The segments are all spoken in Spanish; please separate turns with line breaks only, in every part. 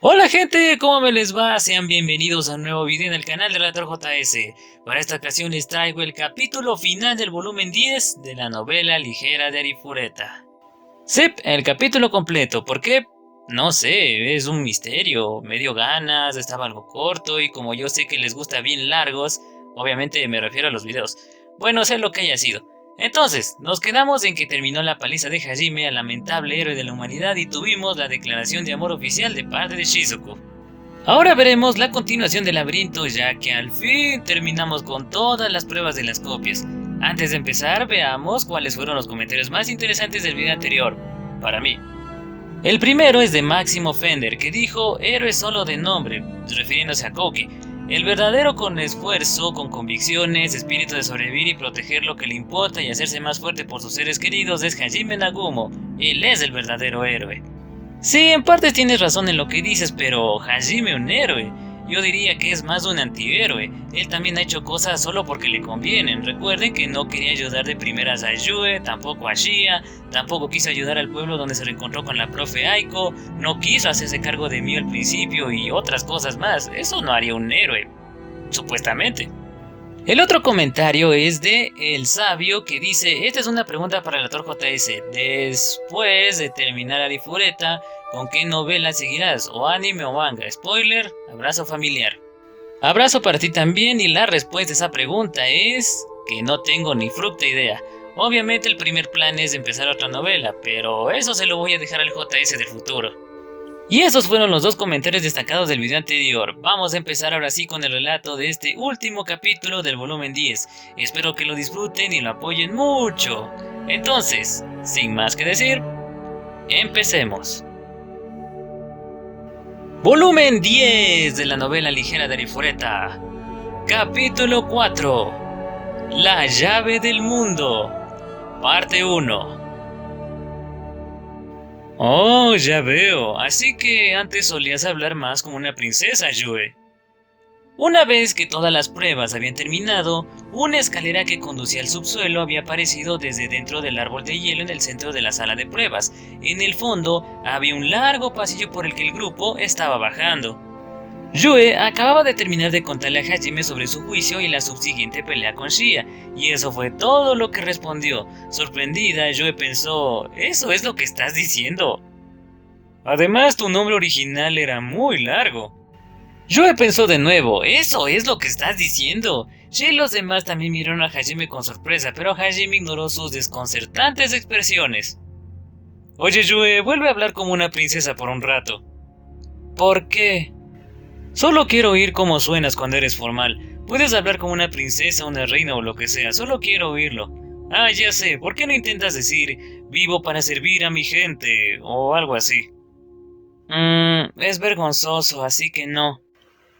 Hola gente, ¿cómo me les va? Sean bienvenidos a un nuevo video en el canal de Relator JS. Para esta ocasión les traigo el capítulo final del volumen 10 de la novela ligera de Arifureta. Sí, el capítulo completo, ¿por qué? No sé, es un misterio, me dio ganas, estaba algo corto y como yo sé que les gusta bien largos, obviamente me refiero a los videos. Bueno, sé lo que haya sido. Entonces, nos quedamos en que terminó la paliza de Hajime al lamentable héroe de la humanidad y tuvimos la declaración de amor oficial de parte de Shizuku. Ahora veremos la continuación del laberinto ya que al fin terminamos con todas las pruebas de las copias. Antes de empezar, veamos cuáles fueron los comentarios más interesantes del video anterior, para mí. El primero es de Máximo Fender, que dijo héroe solo de nombre, refiriéndose a Koki. El verdadero con esfuerzo, con convicciones, espíritu de sobrevivir y proteger lo que le importa y hacerse más fuerte por sus seres queridos es Hajime Nagumo. Él es el verdadero héroe. Sí, en parte tienes razón en lo que dices, pero Hajime un héroe. Yo diría que es más un antihéroe. Él también ha hecho cosas solo porque le convienen. Recuerden que no quería ayudar de primeras a Yue, tampoco a Shia, tampoco quiso ayudar al pueblo donde se reencontró con la profe Aiko, no quiso hacerse cargo de Mio al principio y otras cosas más. Eso no haría un héroe, supuestamente. El otro comentario es de El Sabio que dice, esta es una pregunta para el autor JS, después de terminar Arifureta, ¿con qué novela seguirás? ¿O anime o manga? Spoiler, abrazo familiar. Abrazo para ti también y la respuesta a esa pregunta es que no tengo ni fruta idea. Obviamente el primer plan es empezar otra novela, pero eso se lo voy a dejar al JS del futuro. Y esos fueron los dos comentarios destacados del video anterior. Vamos a empezar ahora sí con el relato de este último capítulo del volumen 10. Espero que lo disfruten y lo apoyen mucho. Entonces, sin más que decir, empecemos. Volumen 10 de la novela ligera de Arifureta. Capítulo 4. La llave del mundo. Parte 1. Oh, ya veo. Así que antes solías hablar más como una princesa, Yue. Una vez que todas las pruebas habían terminado, una escalera que conducía al subsuelo había aparecido desde dentro del árbol de hielo en el centro de la sala de pruebas. En el fondo había un largo pasillo por el que el grupo estaba bajando. Yue acababa de terminar de contarle a Hajime sobre su juicio y la subsiguiente pelea con Shia, y eso fue todo lo que respondió. Sorprendida, Yue pensó, ¿eso es lo que estás diciendo? Además, tu nombre original era muy largo. Yue pensó de nuevo, ¿eso es lo que estás diciendo? Shia y los demás también miraron a Hajime con sorpresa, pero Hajime ignoró sus desconcertantes expresiones. Oye, Yue, vuelve a hablar como una princesa por un rato. ¿Por qué? Solo quiero oír cómo suenas cuando eres formal. Puedes hablar como una princesa, una reina o lo que sea, solo quiero oírlo. Ah, ya sé, ¿por qué no intentas decir vivo para servir a mi gente o algo así? Es vergonzoso, así que no.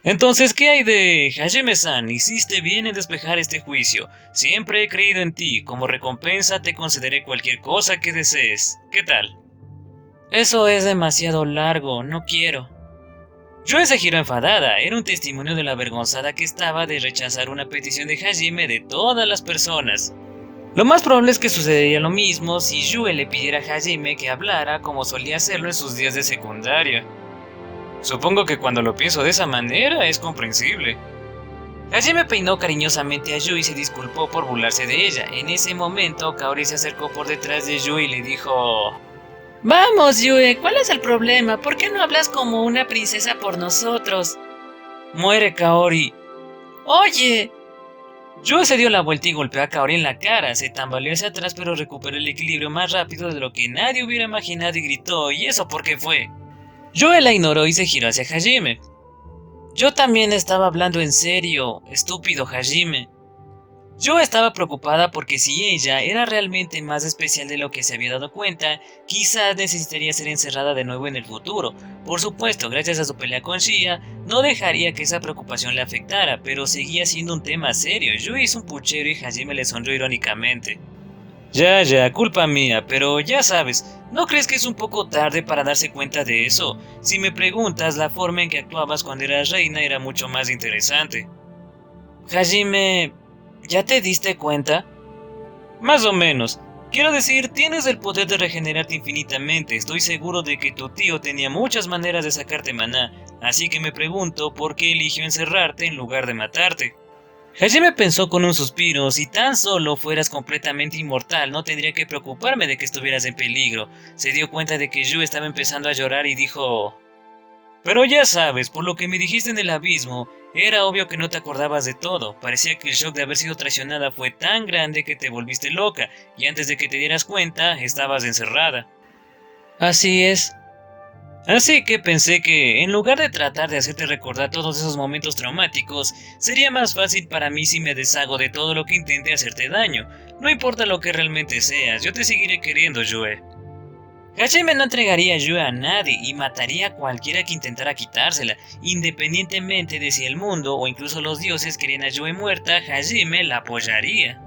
Entonces, ¿qué hay de Hajime-san? Hiciste bien en despejar este juicio. Siempre he creído en ti. Como recompensa te concederé cualquier cosa que desees. ¿Qué tal? Eso es demasiado largo, no quiero. Joe se giró enfadada, era un testimonio de la avergonzada que estaba de rechazar una petición de Hajime de todas las personas. Lo más probable es que sucedería lo mismo si Yue le pidiera a Hajime que hablara como solía hacerlo en sus días de secundaria. Supongo que cuando lo pienso de esa manera es comprensible. Hajime peinó cariñosamente a Yue y se disculpó por burlarse de ella. En ese momento, Kaori se acercó por detrás de Yue y le dijo... Vamos, Yue, ¿cuál es el problema? ¿Por qué no hablas como una princesa por nosotros? Muere Kaori. Oye. Yue se dio la vuelta y golpeó a Kaori en la cara. Se tambaleó hacia atrás pero recuperó el equilibrio más rápido de lo que nadie hubiera imaginado y gritó, ¿y eso por qué fue? Yue la ignoró y se giró hacia Hajime. Yo también estaba hablando en serio, estúpido Hajime. Yo estaba preocupada porque si ella era realmente más especial de lo que se había dado cuenta, quizás necesitaría ser encerrada de nuevo en el futuro. Por supuesto, gracias a su pelea con Shia, no dejaría que esa preocupación le afectara, pero seguía siendo un tema serio. Yo hice un puchero y Hajime le sonrió irónicamente. Ya, culpa mía, pero ya sabes, ¿no crees que es un poco tarde para darse cuenta de eso? Si me preguntas, la forma en que actuabas cuando eras reina era mucho más interesante. Hajime... ¿Ya te diste cuenta? Más o menos. Quiero decir, tienes el poder de regenerarte infinitamente. Estoy seguro de que tu tío tenía muchas maneras de sacarte maná, así que me pregunto por qué eligió encerrarte en lugar de matarte. Hajime pensó con un suspiro. Si tan solo fueras completamente inmortal, no tendría que preocuparme de que estuvieras en peligro. Se dio cuenta de que Yu estaba empezando a llorar y dijo: pero ya sabes, por lo que me dijiste en el abismo, era obvio que no te acordabas de todo. Parecía que el shock de haber sido traicionada fue tan grande que te volviste loca, y antes de que te dieras cuenta, estabas encerrada. Así es. Así que pensé que, en lugar de tratar de hacerte recordar todos esos momentos traumáticos, sería más fácil para mí si me deshago de todo lo que intente hacerte daño. No importa lo que realmente seas, yo te seguiré queriendo, Yue. Hajime no entregaría a Yue a nadie y mataría a cualquiera que intentara quitársela, independientemente de si el mundo o incluso los dioses querían a Yue muerta, Hajime la apoyaría.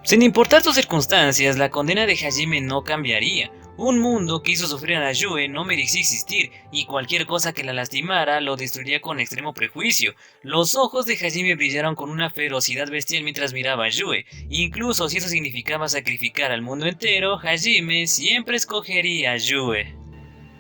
Sin importar sus circunstancias, la condena de Hajime no cambiaría. Un mundo que hizo sufrir a Yue no merecía existir, y cualquier cosa que la lastimara lo destruiría con extremo prejuicio. Los ojos de Hajime brillaron con una ferocidad bestial mientras miraba a Yue. Incluso si eso significaba sacrificar al mundo entero, Hajime siempre escogería a Yue.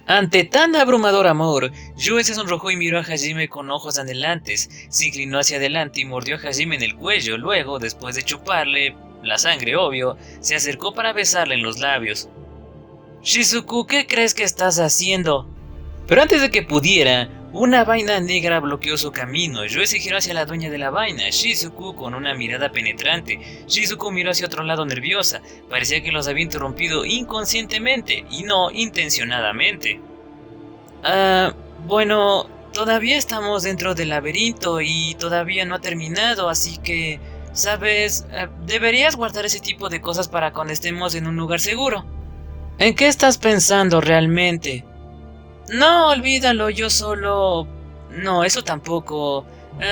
Ante tan abrumador amor, Yue se sonrojó y miró a Hajime con ojos anhelantes. Se inclinó hacia adelante y mordió a Hajime en el cuello. Luego, después de chuparle la sangre, obvio, se acercó para besarle en los labios. Shizuku, ¿qué crees que estás haciendo? Pero antes de que pudiera, una vaina negra bloqueó su camino. Yue se giró hacia la dueña de la vaina, Shizuku, con una mirada penetrante. Shizuku miró hacia otro lado nerviosa. Parecía que los había interrumpido inconscientemente y no intencionadamente. Bueno, todavía estamos dentro del laberinto y todavía no ha terminado, así que, ¿sabes? Deberías guardar ese tipo de cosas para cuando estemos en un lugar seguro. ¿En qué estás pensando realmente? No, olvídalo, yo solo... No, eso tampoco...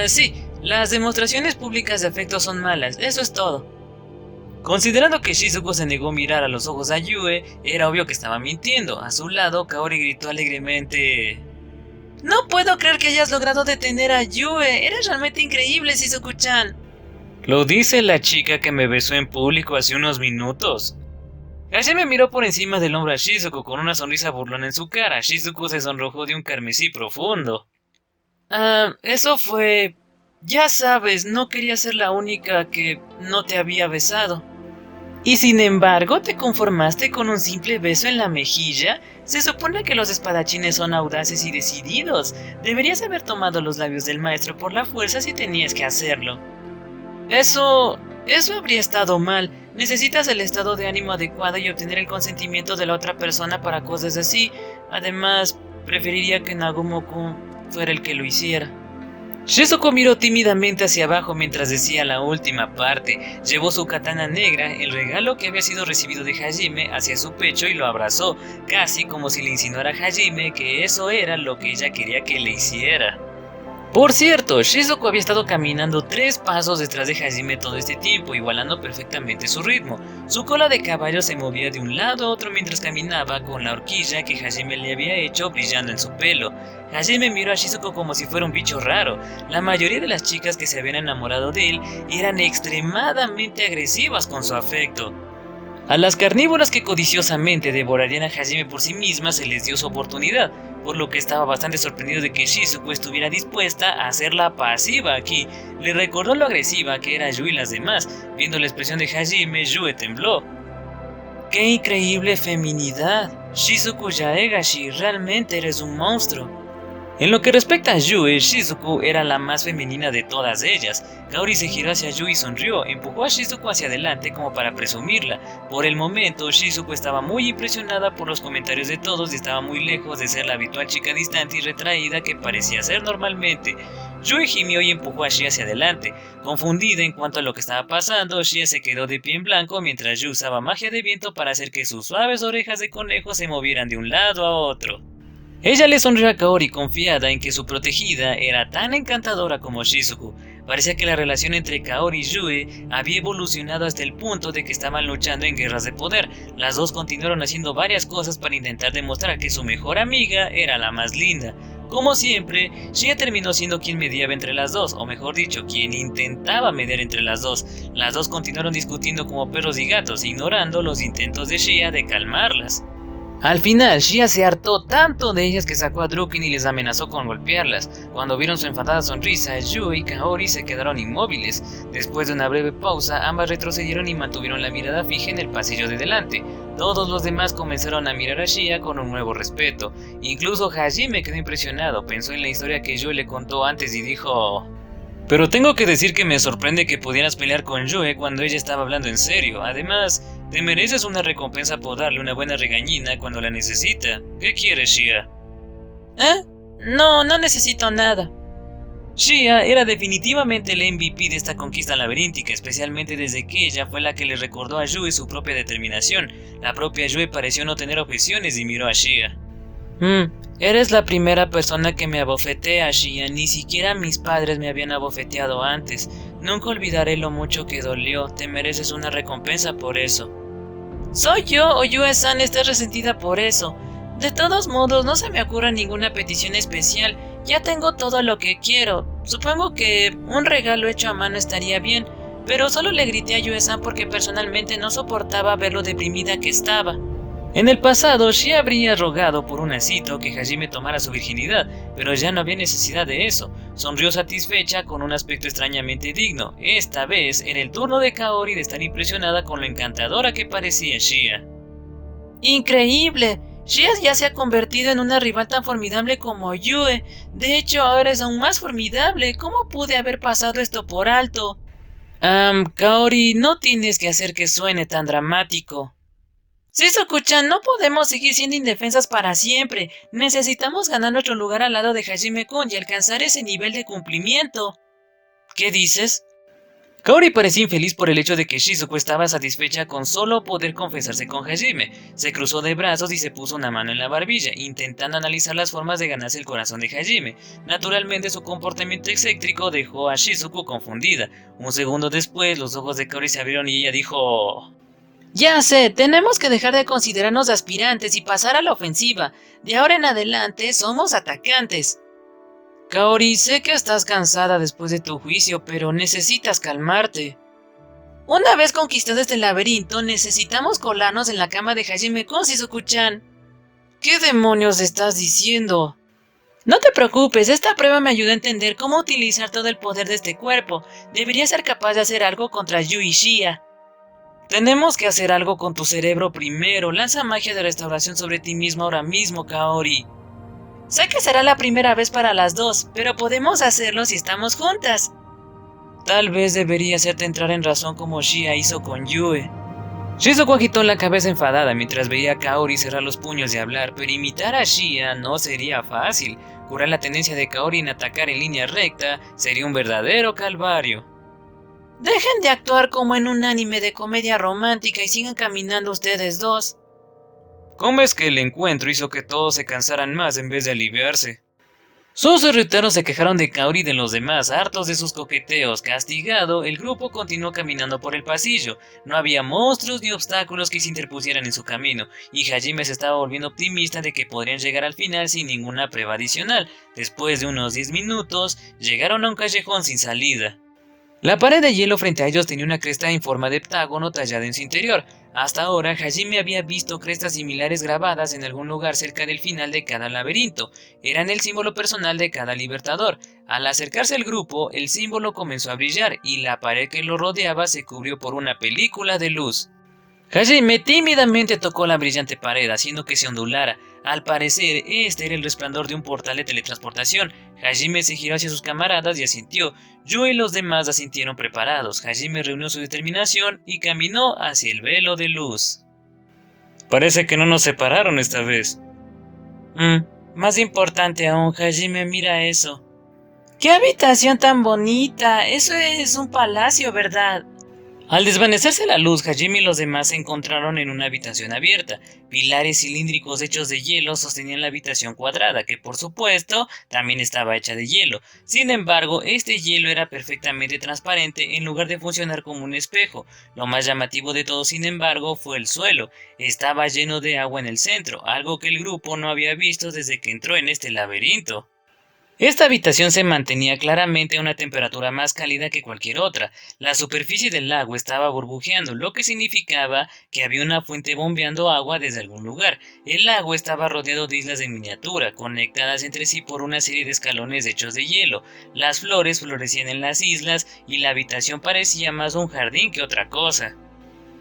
sí, las demostraciones públicas de afecto son malas, eso es todo. Considerando que Shizuku se negó a mirar a los ojos a Yue, era obvio que estaba mintiendo. A su lado, Kaori gritó alegremente: no puedo creer que hayas logrado detener a Yue, eres realmente increíble, Shizuku-chan. Lo dice la chica que me besó en público hace unos minutos. Hajime miró por encima del hombro a Shizuku con una sonrisa burlona en su cara. Shizuku se sonrojó de un carmesí profundo. Eso fue... Ya sabes, no quería ser la única que no te había besado. ¿Y sin embargo te conformaste con un simple beso en la mejilla? Se supone que los espadachines son audaces y decididos. Deberías haber tomado los labios del maestro por la fuerza si tenías que hacerlo. Eso habría estado mal. Necesitas el estado de ánimo adecuado y obtener el consentimiento de la otra persona para cosas así. Además, preferiría que Nagumo-kun fuera el que lo hiciera. Shizuku miró tímidamente hacia abajo mientras decía la última parte. Llevó su katana negra, el regalo que había sido recibido de Hajime, hacia su pecho y lo abrazó, casi como si le insinuara a Hajime que eso era lo que ella quería que le hiciera. Por cierto, Shizuku había estado caminando 3 pasos detrás de Hajime todo este tiempo, igualando perfectamente su ritmo. Su cola de caballo se movía de un lado a otro mientras caminaba, con la horquilla que Hajime le había hecho brillando en su pelo. Hajime miró a Shizuku como si fuera un bicho raro. La mayoría de las chicas que se habían enamorado de él eran extremadamente agresivas con su afecto. A las carnívoras que codiciosamente devorarían a Hajime por sí mismas se les dio su oportunidad, por lo que estaba bastante sorprendido de que Shizuku estuviera dispuesta a hacerla pasiva aquí. Le recordó lo agresiva que era Yue y las demás. Viendo la expresión de Hajime, Yue tembló. ¡Qué increíble feminidad! Shizuku Yaegashi, realmente eres un monstruo. En lo que respecta a Yue, Shizuku era la más femenina de todas ellas. Kaori se giró hacia Yue y sonrió, empujó a Shizuku hacia adelante como para presumirla. Por el momento, Shizuku estaba muy impresionada por los comentarios de todos y estaba muy lejos de ser la habitual chica distante y retraída que parecía ser normalmente. Yue gimió y empujó a Shia hacia adelante. Confundida en cuanto a lo que estaba pasando, Shia se quedó de pie en blanco mientras Yue usaba magia de viento para hacer que sus suaves orejas de conejo se movieran de un lado a otro. Ella le sonrió a Kaori confiada en que su protegida era tan encantadora como Shizuku. Parecía que la relación entre Kaori y Yue había evolucionado hasta el punto de que estaban luchando en guerras de poder. Las dos continuaron haciendo varias cosas para intentar demostrar que su mejor amiga era la más linda. Como siempre, Shia terminó siendo quien mediaba entre las dos, o mejor dicho, quien intentaba mediar entre las dos. Las dos continuaron discutiendo como perros y gatos, ignorando los intentos de Shia de calmarlas. Al final, Shia se hartó tanto de ellas que sacó a Drukin y les amenazó con golpearlas. Cuando vieron su enfadada sonrisa, Yue y Kaori se quedaron inmóviles. Después de una breve pausa, ambas retrocedieron y mantuvieron la mirada fija en el pasillo de delante. Todos los demás comenzaron a mirar a Shia con un nuevo respeto. Incluso Hajime quedó impresionado, pensó en la historia que Yue le contó antes y dijo: pero tengo que decir que me sorprende que pudieras pelear con Yue cuando ella estaba hablando en serio. Además, te mereces una recompensa por darle una buena regañina cuando la necesita. ¿Qué quieres, Shia? No necesito nada. Shia era definitivamente el MVP de esta conquista laberíntica, especialmente desde que ella fue la que le recordó a Yue su propia determinación. La propia Yue pareció no tener objeciones y miró a Shia. Eres la primera persona que me abofetea, Shia. Ni siquiera mis padres me habían abofeteado antes. Nunca olvidaré lo mucho que dolió. Te mereces una recompensa por eso. ¿Soy yo o Yue-san está resentida por eso? De todos modos, no se me ocurre ninguna petición especial. Ya tengo todo lo que quiero. Supongo que un regalo hecho a mano estaría bien, pero solo le grité a Yue-san porque personalmente no soportaba ver lo deprimida que estaba. En el pasado, Shia habría rogado por un asito que Hajime tomara su virginidad, pero ya no había necesidad de eso. Sonrió satisfecha con un aspecto extrañamente digno. Esta vez era el turno de Kaori de estar impresionada con lo encantadora que parecía Shia. ¡Increíble! Shia ya se ha convertido en una rival tan formidable como Yue. De hecho, ahora es aún más formidable. ¿Cómo pude haber pasado esto por alto? Kaori, no tienes que hacer que suene tan dramático. Shizuku-chan, no podemos seguir siendo indefensas para siempre. Necesitamos ganar nuestro lugar al lado de Hajime-kun y alcanzar ese nivel de cumplimiento. ¿Qué dices? Kaori parecía infeliz por el hecho de que Shizuku estaba satisfecha con solo poder confesarse con Hajime. Se cruzó de brazos y se puso una mano en la barbilla, intentando analizar las formas de ganarse el corazón de Hajime. Naturalmente, su comportamiento excéntrico dejó a Shizuku confundida. Un segundo después, los ojos de Kaori se abrieron y ella dijo: ya sé, tenemos que dejar de considerarnos aspirantes y pasar a la ofensiva. De ahora en adelante somos atacantes. Kaori, sé que estás cansada después de tu juicio, pero necesitas calmarte. Una vez conquistado este laberinto, necesitamos colarnos en la cama de Hajime-kun, Shizuku-chan. ¿Qué demonios estás diciendo? No te preocupes, esta prueba me ayuda a entender cómo utilizar todo el poder de este cuerpo. Debería ser capaz de hacer algo contra Yui y Shia. Tenemos que hacer algo con tu cerebro primero. Lanza magia de restauración sobre ti mismo ahora mismo, Kaori. Sé que será la primera vez para las dos, pero podemos hacerlo si estamos juntas. Tal vez debería hacerte entrar en razón como Shia hizo con Yue. Shizuku agitó la cabeza enfadada mientras veía a Kaori cerrar los puños y hablar, pero imitar a Shia no sería fácil. Curar la tendencia de Kaori en atacar en línea recta sería un verdadero calvario. Dejen de actuar como en un anime de comedia romántica y sigan caminando ustedes dos. ¿Cómo es que el encuentro hizo que todos se cansaran más en vez de aliviarse? Sus irritados se quejaron de Kaori y de los demás, hartos de sus coqueteos. Castigado, el grupo continuó caminando por el pasillo. No había monstruos ni obstáculos que se interpusieran en su camino, y Hajime se estaba volviendo optimista de que podrían llegar al final sin ninguna prueba adicional. Después de unos 10 minutos, llegaron a un callejón sin salida. La pared de hielo frente a ellos tenía una cresta en forma de heptágono tallada en su interior. Hasta ahora, Hajime había visto crestas similares grabadas en algún lugar cerca del final de cada laberinto. Eran el símbolo personal de cada libertador. Al acercarse al grupo, el símbolo comenzó a brillar y la pared que lo rodeaba se cubrió por una película de luz. Hajime tímidamente tocó la brillante pared, haciendo que se ondulara. Al parecer, este era el resplandor de un portal de teletransportación. Hajime se giró hacia sus camaradas y asintió. Yue y los demás asintieron preparados. Hajime reunió su determinación y caminó hacia el velo de luz. Parece que no nos separaron esta vez. Más importante aún, Hajime, mira eso. ¡Qué habitación tan bonita! Eso es un palacio, ¿verdad? Al desvanecerse la luz, Hajime y los demás se encontraron en una habitación abierta. Pilares cilíndricos hechos de hielo sostenían la habitación cuadrada, que por supuesto también estaba hecha de hielo. Sin embargo, este hielo era perfectamente transparente en lugar de funcionar como un espejo. Lo más llamativo de todo, sin embargo, fue el suelo. Estaba lleno de agua en el centro, algo que el grupo no había visto desde que entró en este laberinto. Esta habitación se mantenía claramente a una temperatura más cálida que cualquier otra. La superficie del lago estaba burbujeando, lo que significaba que había una fuente bombeando agua desde algún lugar. El lago estaba rodeado de islas en miniatura, conectadas entre sí por una serie de escalones hechos de hielo. Las flores florecían en las islas y la habitación parecía más un jardín que otra cosa.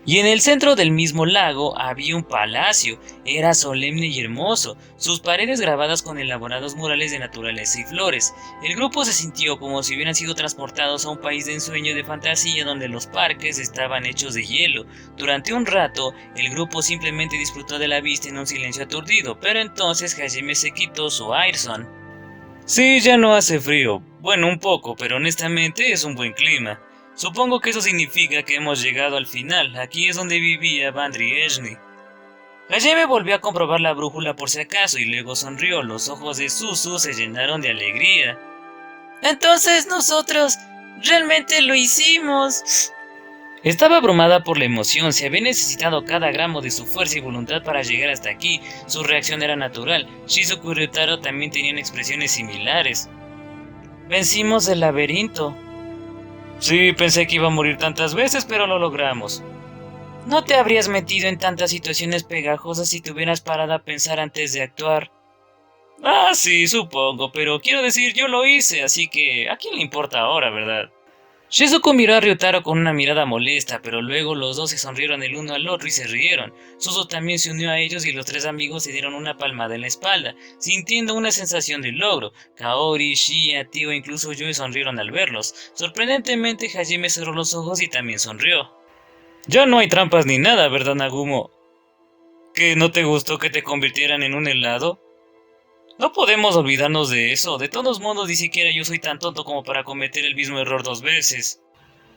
Y en el centro del mismo lago había un palacio. Era solemne y hermoso, sus paredes grabadas con elaborados murales de naturaleza y flores. El grupo se sintió como si hubieran sido transportados a un país de ensueño de fantasía donde los parques estaban hechos de hielo. Durante un rato, el grupo simplemente disfrutó de la vista en un silencio aturdido, pero entonces Hajime se quitó su airson. Sí, ya no hace frío. Bueno, un poco, pero honestamente es un buen clima. Supongo que eso significa que hemos llegado al final. Aquí es donde vivía Bandri Eshni. Hajime volvió a comprobar la brújula por si acaso y luego sonrió. Los ojos de Suzu se llenaron de alegría. Entonces nosotros realmente lo hicimos. Estaba abrumada por la emoción. Se había necesitado cada gramo de su fuerza y voluntad para llegar hasta aquí. Su reacción era natural. Shizuku y Ryutaro también tenían expresiones similares. Vencimos el laberinto. Sí, pensé que iba a morir tantas veces, pero lo logramos. No te habrías metido en tantas situaciones pegajosas si te hubieras parado a pensar antes de actuar. Ah, sí, supongo, pero quiero decir, yo lo hice, así que ¿a quién le importa ahora, verdad? Shizuku miró a Ryutaro con una mirada molesta, pero luego los dos se sonrieron el uno al otro y se rieron. Suzu también se unió a ellos y los tres amigos se dieron una palmada en la espalda, sintiendo una sensación de logro. Kaori, Shia, Tio e incluso Yui sonrieron al verlos. Sorprendentemente, Hajime cerró los ojos y también sonrió. Ya no hay trampas ni nada, ¿verdad, Nagumo? ¿Que no te gustó que te convirtieran en un helado? No podemos olvidarnos de eso. De todos modos, ni siquiera yo soy tan tonto como para cometer el mismo error 2 veces.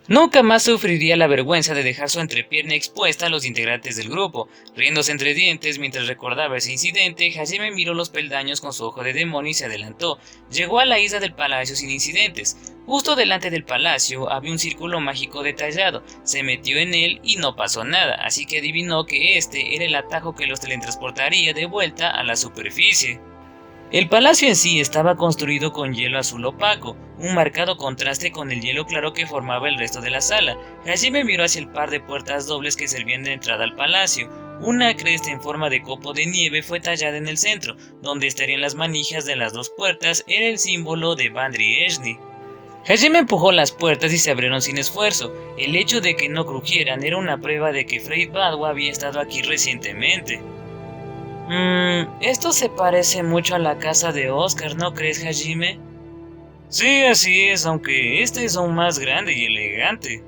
Nunca más sufriría la vergüenza de dejar su entrepierna expuesta a los integrantes del grupo. Riéndose entre dientes mientras recordaba ese incidente, Hajime miró los peldaños con su ojo de demonio y se adelantó. Llegó a la isla del palacio sin incidentes. Justo delante del palacio había un círculo mágico detallado. Se metió en él y no pasó nada, así que adivinó que este era el atajo que los teletransportaría de vuelta a la superficie. El palacio en sí estaba construido con hielo azul opaco, un marcado contraste con el hielo claro que formaba el resto de la sala. Hajime miró hacia el par de puertas dobles que servían de entrada al palacio. Una cresta en forma de copo de nieve fue tallada en el centro, donde estarían las manijas de las dos puertas, era el símbolo de Bandri Eshni. Hajime empujó las puertas y se abrieron sin esfuerzo. El hecho de que no crujieran era una prueba de que Frey Badwa había estado aquí recientemente. Esto se parece mucho a la casa de Oscar, ¿no crees, Hajime? Sí, así es, aunque este es aún más grande y elegante.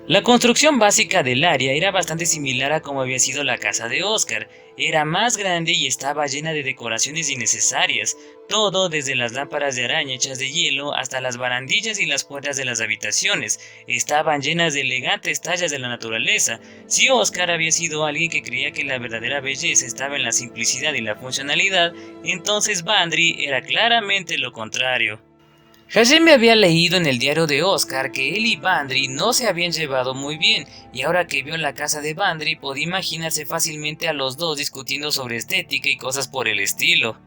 La construcción básica del área era bastante similar a como había sido la casa de Oscar. Era más grande y estaba llena de decoraciones innecesarias, todo desde las lámparas de araña hechas de hielo hasta las barandillas y las puertas de las habitaciones. Estaban llenas de elegantes tallas de la naturaleza. Si Oscar había sido alguien que creía que la verdadera belleza estaba en la simplicidad y la funcionalidad, entonces Bandri era claramente lo contrario. Hajime había leído en el diario de Oscar que él y Bandri no se habían llevado muy bien, y ahora que vio la casa de Bandri podía imaginarse fácilmente a los dos discutiendo sobre estética y cosas por el estilo.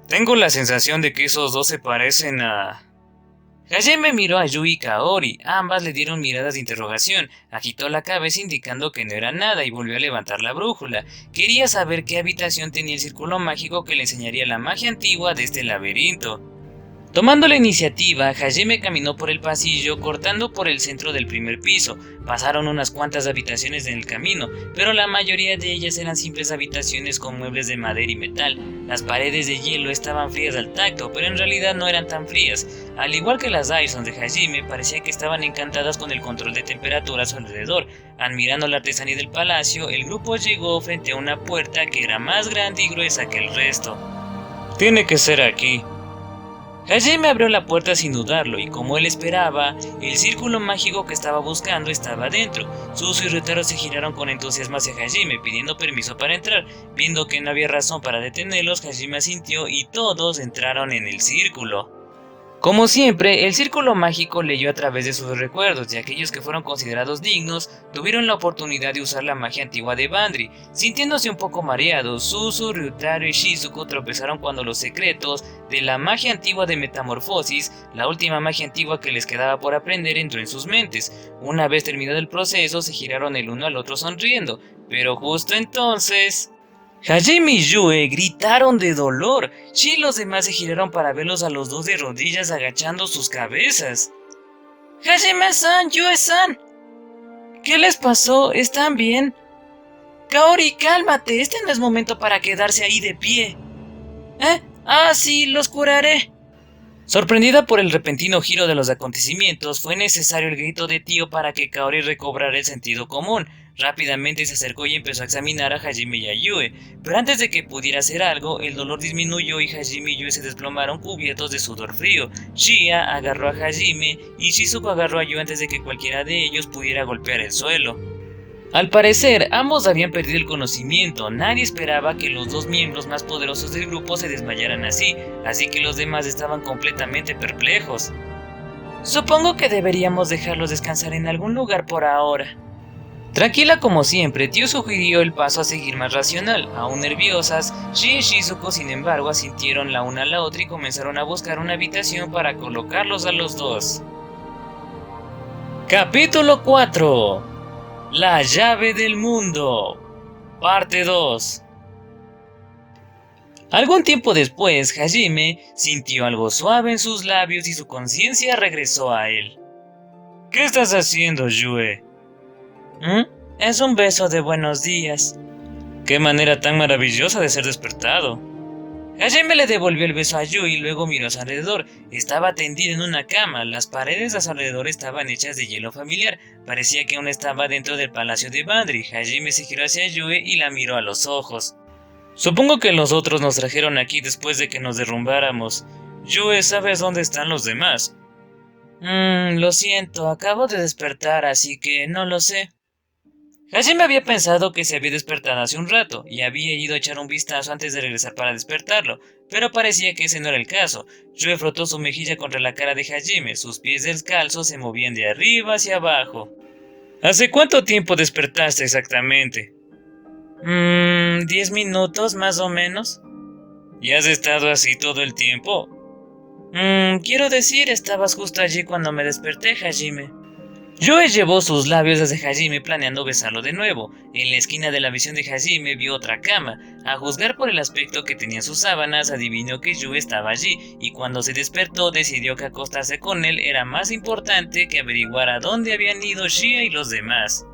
Tengo la sensación de que esos dos se parecen a... Hajime miró a Yui y Kaori, ambas le dieron miradas de interrogación, agitó la cabeza indicando que no era nada y volvió a levantar la brújula. Quería saber qué habitación tenía el círculo mágico que le enseñaría la magia antigua de este laberinto. Tomando la iniciativa, Hajime caminó por el pasillo, cortando por el centro del primer piso. Pasaron unas cuantas habitaciones en el camino, pero la mayoría de ellas eran simples habitaciones con muebles de madera y metal. Las paredes de hielo estaban frías al tacto, pero en realidad no eran tan frías. Al igual que las Dyson de Hajime, parecía que estaban encantadas con el control de temperatura a su alrededor. Admirando la artesanía del palacio, el grupo llegó frente a una puerta que era más grande y gruesa que el resto. Tiene que ser aquí. Hajime abrió la puerta sin dudarlo, y como él esperaba, el círculo mágico que estaba buscando estaba dentro. Suzu y Ryutaro se giraron con entusiasmo hacia Hajime, pidiendo permiso para entrar. Viendo que no había razón para detenerlos, Hajime asintió y todos entraron en el círculo. Como siempre, el círculo mágico leyó a través de sus recuerdos y aquellos que fueron considerados dignos tuvieron la oportunidad de usar la magia antigua de Bandri. Sintiéndose un poco mareados, Suzu, Ryutaro y Shizuku tropezaron cuando los secretos de la magia antigua de metamorfosis, la última magia antigua que les quedaba por aprender, entró en sus mentes. Una vez terminado el proceso, se giraron el uno al otro sonriendo, pero justo entonces... Hajime y Yue gritaron de dolor. Shi y los demás se giraron para verlos a los dos de rodillas agachando sus cabezas. Hajime-san, Yue-san, ¿qué les pasó? ¿Están bien? Kaori, cálmate, este no es momento para quedarse ahí de pie. Sí, los curaré. Sorprendida por el repentino giro de los acontecimientos, fue necesario el grito de tío para que Kaori recobrara el sentido común. Rápidamente se acercó y empezó a examinar a Hajime y a Yue, pero antes de que pudiera hacer algo, el dolor disminuyó y Hajime y Yue se desplomaron cubiertos de sudor frío. Shia agarró a Hajime y Shizuku agarró a Yue antes de que cualquiera de ellos pudiera golpear el suelo. Al parecer, ambos habían perdido el conocimiento. Nadie esperaba que los dos miembros más poderosos del grupo se desmayaran así que los demás estaban completamente perplejos. Supongo que deberíamos dejarlos descansar en algún lugar por ahora. Tranquila como siempre, Tio sugirió el paso a seguir más racional. Aún nerviosas, Shi y Shizuku sin embargo asintieron la una a la otra y comenzaron a buscar una habitación para colocarlos a los dos. Capítulo 4. La llave del mundo. Parte 2. Algún tiempo después, Hajime sintió algo suave en sus labios y su conciencia regresó a él. ¿Qué estás haciendo, Yue? Es un beso de buenos días. Qué manera tan maravillosa de ser despertado. Hajime le devolvió el beso a Yue y luego miró a su alrededor. Estaba tendida en una cama, las paredes a su alrededor estaban hechas de hielo familiar. Parecía que aún estaba dentro del palacio de Bandri. Hajime se giró hacia Yue y la miró a los ojos. Supongo que los otros nos trajeron aquí después de que nos derrumbáramos. Yue, ¿sabes dónde están los demás? Lo siento, acabo de despertar, así que no lo sé. Hajime había pensado que se había despertado hace un rato y había ido a echar un vistazo antes de regresar para despertarlo, pero parecía que ese no era el caso. Yue frotó su mejilla contra la cara de Hajime, sus pies descalzos se movían de arriba hacia abajo. ¿Hace cuánto tiempo despertaste exactamente? 10 minutos más o menos. ¿Y has estado así todo el tiempo? Quiero decir, estabas justo allí cuando me desperté, Hajime. Yue llevó sus labios hacia Hajime planeando besarlo de nuevo. En la esquina de la visión de Hajime vio otra cama. A juzgar por el aspecto que tenían sus sábanas, adivinó que Yue estaba allí, y cuando se despertó decidió que acostarse con él era más importante que averiguar a dónde habían ido Shia y los demás.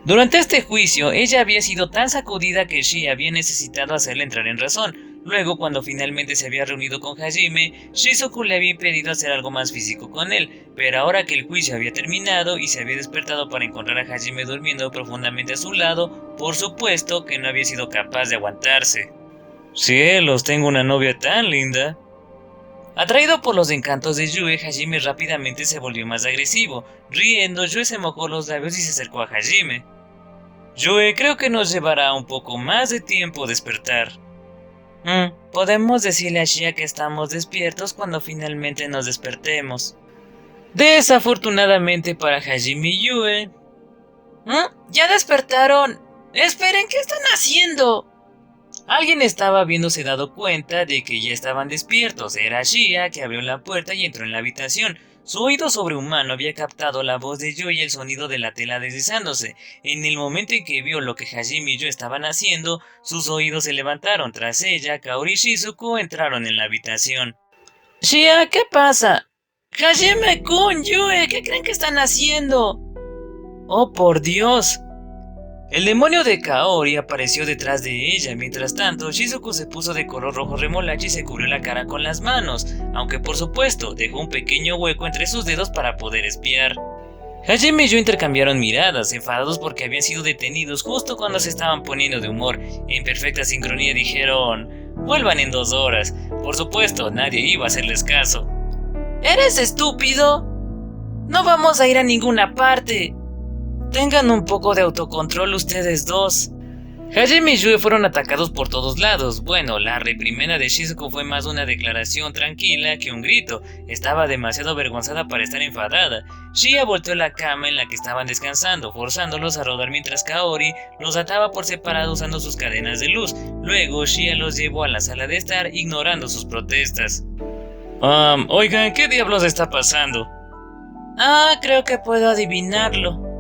Durante este juicio, ella había sido tan sacudida que Shia había necesitado hacerle entrar en razón. Luego, cuando finalmente se había reunido con Hajime, Shizuku le había impedido hacer algo más físico con él, pero ahora que el juicio había terminado y se había despertado para encontrar a Hajime durmiendo profundamente a su lado, por supuesto que no había sido capaz de aguantarse. Cielos, tengo una novia tan linda. Atraído por los encantos de Yue, Hajime rápidamente se volvió más agresivo. Riendo, Yue se mojó los labios y se acercó a Hajime. Yue, creo que nos llevará un poco más de tiempo despertar. Podemos decirle a Shia que estamos despiertos cuando finalmente nos despertemos. Desafortunadamente para Hajime y Yue. ¡Ya despertaron! ¡Esperen! ¿Qué están haciendo? Alguien estaba habiéndose dado cuenta de que ya estaban despiertos. Era Shia, que abrió la puerta y entró en la habitación. Su oído sobrehumano había captado la voz de Yue y el sonido de la tela deslizándose. En el momento en que vio lo que Hajime y Yue estaban haciendo, sus oídos se levantaron. Tras ella, Kaori y Shizuku entraron en la habitación. Shia, ¿qué pasa? Hajime-kun, Yue, ¿qué creen que están haciendo? ¡Oh, por Dios! El demonio de Kaori apareció detrás de ella. Mientras tanto, Shizuku se puso de color rojo remolacha y se cubrió la cara con las manos, aunque por supuesto dejó un pequeño hueco entre sus dedos para poder espiar. Hajime y Yue intercambiaron miradas, enfadados porque habían sido detenidos justo cuando se estaban poniendo de humor. En perfecta sincronía dijeron: vuelvan en 2 horas. Por supuesto, nadie iba a hacerles caso. ¿Eres estúpido? No vamos a ir a ninguna parte. Tengan un poco de autocontrol ustedes dos. Hajime y Yue fueron atacados por todos lados. Bueno, la reprimenda de Shizuko fue más una declaración tranquila que un grito. Estaba demasiado avergonzada para estar enfadada. Shia volteó la cama en la que estaban descansando, forzándolos a rodar mientras Kaori los ataba por separado usando sus cadenas de luz. Luego Shia los llevó a la sala de estar, ignorando sus protestas. Oigan, ¿qué diablos está pasando? Creo que puedo adivinarlo.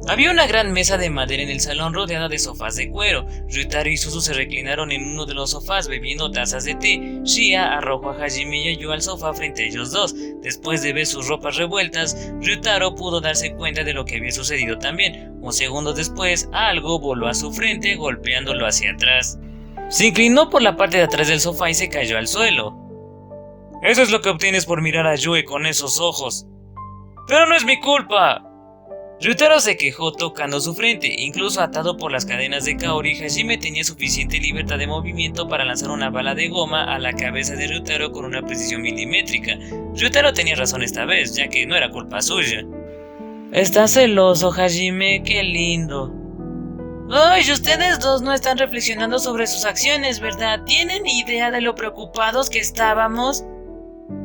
Había una gran mesa de madera en el salón rodeada de sofás de cuero. Ryutaro y Suzu se reclinaron en uno de los sofás bebiendo tazas de té. Shia arrojó a Hajime y a Yu al sofá frente a ellos dos. Después de ver sus ropas revueltas, Ryutaro pudo darse cuenta de lo que había sucedido también. Un segundo después, algo voló a su frente, golpeándolo hacia atrás. Se inclinó por la parte de atrás del sofá y se cayó al suelo. Eso es lo que obtienes por mirar a Yue con esos ojos. ¡Pero no es mi culpa! Ryutaro se quejó tocando su frente. Incluso atado por las cadenas de Kaori, Hajime tenía suficiente libertad de movimiento para lanzar una bala de goma a la cabeza de Ryutaro con una precisión milimétrica. Ryutaro tenía razón esta vez, ya que no era culpa suya. Estás celoso, Hajime, qué lindo. ¡Ay, ustedes dos no están reflexionando sobre sus acciones, ¿verdad? ¿Tienen idea de lo preocupados que estábamos?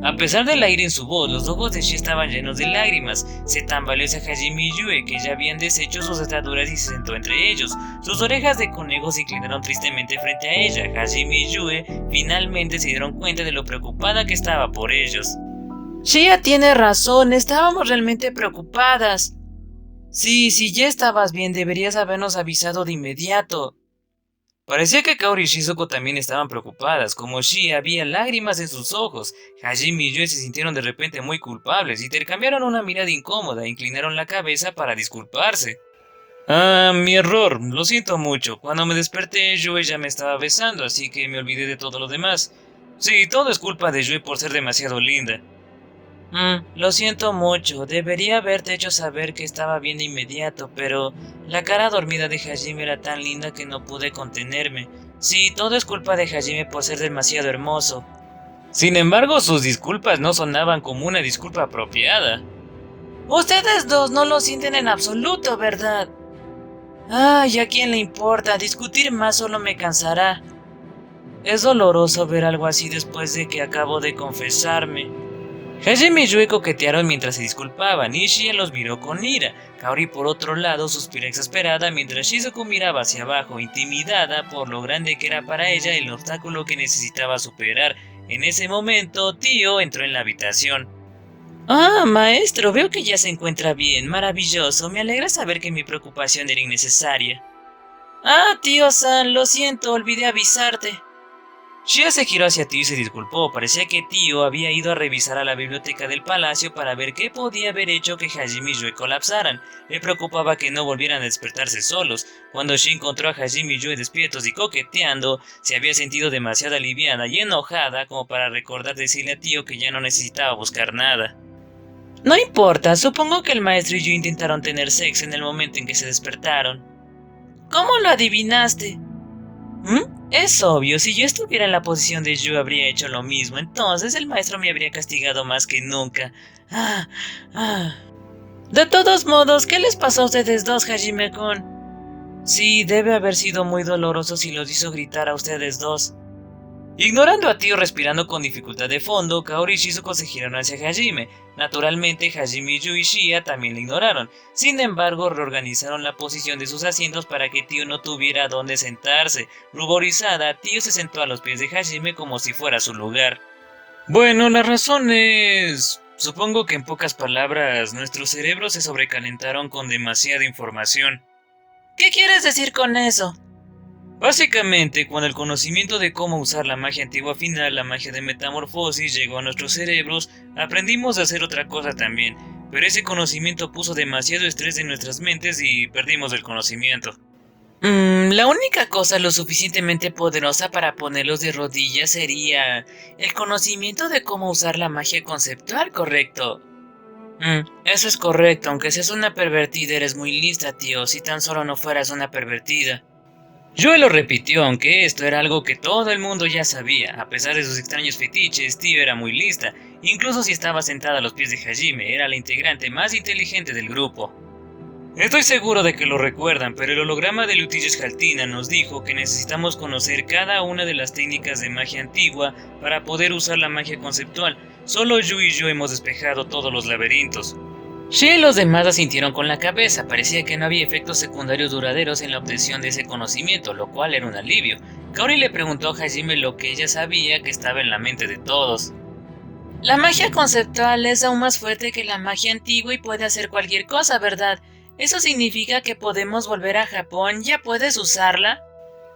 A pesar del aire en su voz, los ojos de Shia estaban llenos de lágrimas. Se tambaleó hacia Hajime y Yue, que ya habían deshecho sus ataduras, y se sentó entre ellos. Sus orejas de conejo se inclinaron tristemente frente a ella. Hajime y Yue finalmente se dieron cuenta de lo preocupada que estaba por ellos. Shia tiene razón, estábamos realmente preocupadas. Sí, si ya estabas bien, deberías habernos avisado de inmediato. Parecía que Kaori y Shizuko también estaban preocupadas. Como Shia, había lágrimas en sus ojos. Hajime y Yue se sintieron de repente muy culpables. Intercambiaron una mirada incómoda e inclinaron la cabeza para disculparse. Mi error, lo siento mucho. Cuando me desperté, Yue ya me estaba besando, así que me olvidé de todo lo demás. Sí, todo es culpa de Yue por ser demasiado linda. Lo siento mucho, debería haberte hecho saber que estaba bien de inmediato, pero la cara dormida de Hajime era tan linda que no pude contenerme. Sí, todo es culpa de Hajime por ser demasiado hermoso. Sin embargo, sus disculpas no sonaban como una disculpa apropiada. Ustedes dos no lo sienten en absoluto, ¿verdad? Ay, ¿a quién le importa? Discutir más solo me cansará. Es doloroso ver algo así después de que acabo de confesarme. Hajime y Yue coquetearon mientras se disculpaban, y Shia los miró con ira. Kaori, por otro lado, suspiró exasperada mientras Shizuko miraba hacia abajo, intimidada por lo grande que era para ella el obstáculo que necesitaba superar. En ese momento, Tio entró en la habitación. Maestro, veo que ya se encuentra bien. Maravilloso, me alegra saber que mi preocupación era innecesaria. Tio-san, lo siento, olvidé avisarte. Shia se giró hacia Tio y se disculpó. Parecía que Tio había ido a revisar a la biblioteca del palacio para ver qué podía haber hecho que Hajime y Yue colapsaran. Le preocupaba que no volvieran a despertarse solos. Cuando Shia encontró a Hajime y Yue despiertos y coqueteando, se había sentido demasiado aliviada y enojada como para recordar decirle a Tio que ya no necesitaba buscar nada. No importa, supongo que el maestro y yo intentaron tener sexo en el momento en que se despertaron. ¿Cómo lo adivinaste? Es obvio, si yo estuviera en la posición de Yu habría hecho lo mismo, entonces el maestro me habría castigado más que nunca. De todos modos, ¿qué les pasó a ustedes dos, Hajime-kun? Sí, debe haber sido muy doloroso si los hizo gritar a ustedes dos. Ignorando a Tio respirando con dificultad de fondo, Kaori y Shizuko se giraron hacia Hajime. Naturalmente, Hajime, Yu y Shia también la ignoraron. Sin embargo, reorganizaron la posición de sus asientos para que Tio no tuviera dónde sentarse. Ruborizada, Tio se sentó a los pies de Hajime como si fuera su lugar. Bueno, la razón es... Supongo que en pocas palabras, nuestros cerebros se sobrecalentaron con demasiada información. ¿Qué quieres decir con eso? Básicamente, cuando el conocimiento de cómo usar la magia antigua final, la magia de metamorfosis, llegó a nuestros cerebros, aprendimos a hacer otra cosa también, pero ese conocimiento puso demasiado estrés en nuestras mentes y perdimos el conocimiento. La única cosa lo suficientemente poderosa para ponerlos de rodillas sería el conocimiento de cómo usar la magia conceptual, ¿correcto? Eso es correcto, aunque seas una pervertida eres muy lista, tío, si tan solo no fueras una pervertida. Yue lo repitió, aunque esto era algo que todo el mundo ya sabía. A pesar de sus extraños fetiches, Tio era muy lista. Incluso si estaba sentada a los pies de Hajime, era la integrante más inteligente del grupo. Estoy seguro de que lo recuerdan, pero el holograma de Lutillas Haltina nos dijo que necesitamos conocer cada una de las técnicas de magia antigua para poder usar la magia conceptual. Solo Yu y yo hemos despejado todos los laberintos. Shi y los demás asintieron con la cabeza. Parecía que no había efectos secundarios duraderos en la obtención de ese conocimiento, lo cual era un alivio. Kaori le preguntó a Hajime lo que ella sabía que estaba en la mente de todos. La magia conceptual es aún más fuerte que la magia antigua y puede hacer cualquier cosa, ¿verdad? ¿Eso significa que podemos volver a Japón? ¿Ya puedes usarla?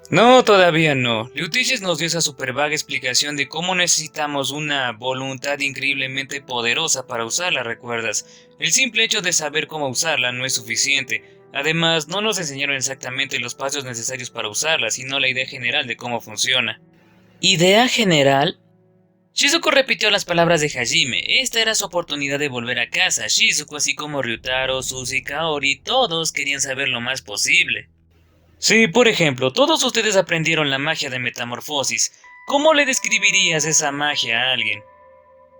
No, todavía no. Liutiges nos dio esa super vaga explicación de cómo necesitamos una voluntad increíblemente poderosa para usarla, ¿recuerdas? El simple hecho de saber cómo usarla no es suficiente. Además, no nos enseñaron exactamente los pasos necesarios para usarla, sino la idea general de cómo funciona. ¿Idea general? Shizuko repitió las palabras de Hajime. Esta era su oportunidad de volver a casa. Shizuko, así como Ryutaro, Suzy y Kaori, todos querían saber lo más posible. Sí, por ejemplo, todos ustedes aprendieron la magia de metamorfosis. ¿Cómo le describirías esa magia a alguien?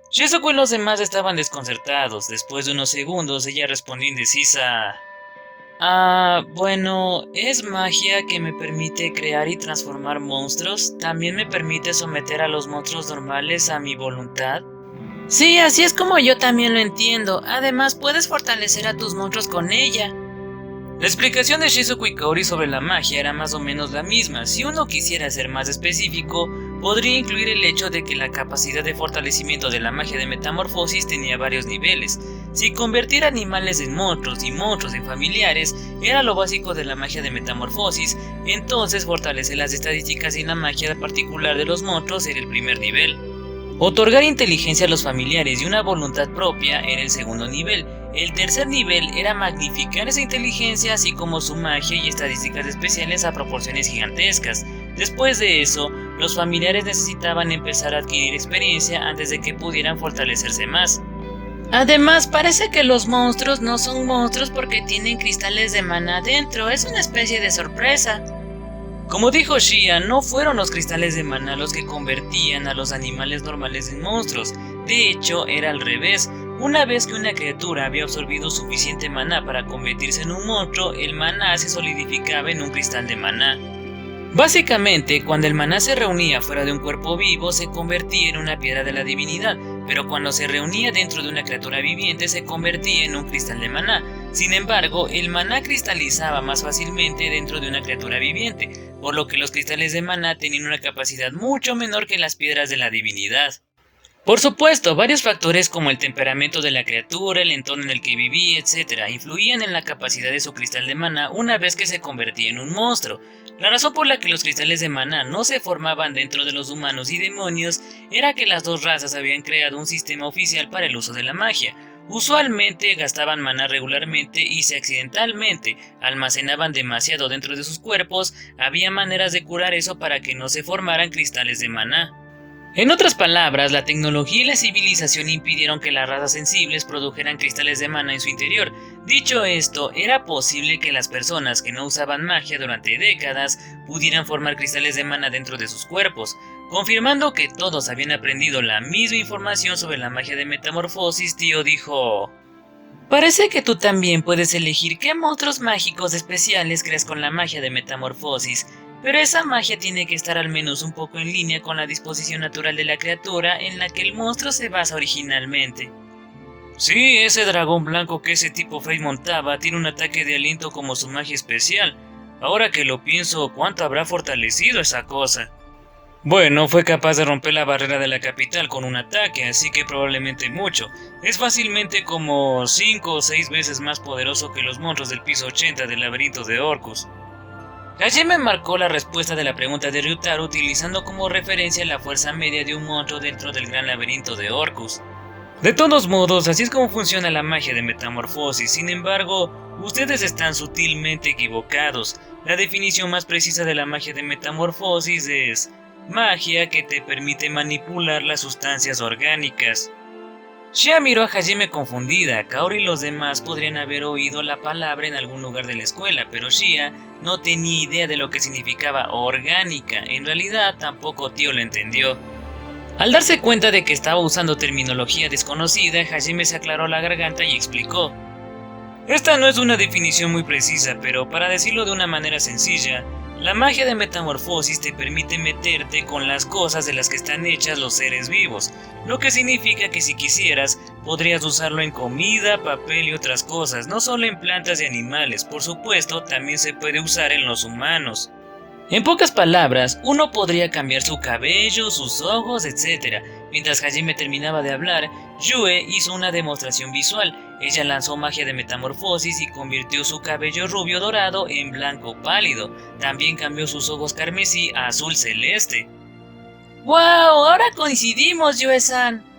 Shizuko y los demás estaban desconcertados. Después de unos segundos, ella respondió indecisa. Bueno, es magia que me permite crear y transformar monstruos. También me permite someter a los monstruos normales a mi voluntad. Sí, así es como yo también lo entiendo. Además, puedes fortalecer a tus monstruos con ella. La explicación de Shizuko y Kaori sobre la magia era más o menos la misma. Si uno quisiera ser más específico, podría incluir el hecho de que la capacidad de fortalecimiento de la magia de metamorfosis tenía varios niveles. Si convertir animales en monstruos y monstruos en familiares era lo básico de la magia de metamorfosis, entonces fortalecer las estadísticas en la magia particular de los monstruos era el primer nivel. Otorgar inteligencia a los familiares y una voluntad propia era el segundo nivel. El tercer nivel era magnificar esa inteligencia así como su magia y estadísticas especiales a proporciones gigantescas. Después de eso, los familiares necesitaban empezar a adquirir experiencia antes de que pudieran fortalecerse más. Además, parece que los monstruos no son monstruos porque tienen cristales de maná dentro, es una especie de sorpresa. Como dijo Shia, no fueron los cristales de maná los que convertían a los animales normales en monstruos. De hecho, era al revés. Una vez que una criatura había absorbido suficiente maná para convertirse en un monstruo, el maná se solidificaba en un cristal de maná. Básicamente, cuando el maná se reunía fuera de un cuerpo vivo, se convertía en una piedra de la divinidad, pero cuando se reunía dentro de una criatura viviente, se convertía en un cristal de maná. Sin embargo, el maná cristalizaba más fácilmente dentro de una criatura viviente, por lo que los cristales de maná tenían una capacidad mucho menor que las piedras de la divinidad. Por supuesto, varios factores como el temperamento de la criatura, el entorno en el que vivía, etc., influían en la capacidad de su cristal de maná una vez que se convertía en un monstruo. La razón por la que los cristales de maná no se formaban dentro de los humanos y demonios era que las dos razas habían creado un sistema oficial para el uso de la magia. Usualmente gastaban maná regularmente y si accidentalmente almacenaban demasiado dentro de sus cuerpos, había maneras de curar eso para que no se formaran cristales de maná. En otras palabras, la tecnología y la civilización impidieron que las razas sensibles produjeran cristales de maná en su interior. Dicho esto, era posible que las personas que no usaban magia durante décadas pudieran formar cristales de maná dentro de sus cuerpos. Confirmando que todos habían aprendido la misma información sobre la magia de metamorfosis, Tío dijo: parece que tú también puedes elegir qué monstruos mágicos especiales creas con la magia de metamorfosis. Pero esa magia tiene que estar al menos un poco en línea con la disposición natural de la criatura en la que el monstruo se basa originalmente. Sí, ese dragón blanco que ese tipo Fate montaba tiene un ataque de aliento como su magia especial. Ahora que lo pienso, ¿cuánto habrá fortalecido esa cosa? Bueno, fue capaz de romper la barrera de la capital con un ataque, así que probablemente mucho. Es fácilmente como 5 o 6 veces más poderoso que los monstruos del piso 80 del laberinto de Orcus. Hajime marcó la respuesta de la pregunta de Ryutaro utilizando como referencia la fuerza media de un monstruo dentro del gran laberinto de Orcus. De todos modos, así es como funciona la magia de metamorfosis. Sin embargo, ustedes están sutilmente equivocados. La definición más precisa de la magia de metamorfosis es magia que te permite manipular las sustancias orgánicas. Shia miró a Hajime confundida. Kaori y los demás podrían haber oído la palabra en algún lugar de la escuela, pero Shia no tenía idea de lo que significaba orgánica. En realidad, tampoco Tío lo entendió. Al darse cuenta de que estaba usando terminología desconocida, Hajime se aclaró la garganta y explicó: Esta no es una definición muy precisa, pero para decirlo de una manera sencilla, la magia de metamorfosis te permite meterte con las cosas de las que están hechas los seres vivos, lo que significa que si quisieras, podrías usarlo en comida, papel y otras cosas, no solo en plantas y animales, por supuesto, también se puede usar en los humanos. En pocas palabras, uno podría cambiar su cabello, sus ojos, etc. Mientras Hajime terminaba de hablar, Yue hizo una demostración visual. Ella lanzó magia de metamorfosis y convirtió su cabello rubio dorado en blanco pálido. También cambió sus ojos carmesí a azul celeste. ¡Wow! ¡Ahora coincidimos, Yue-san!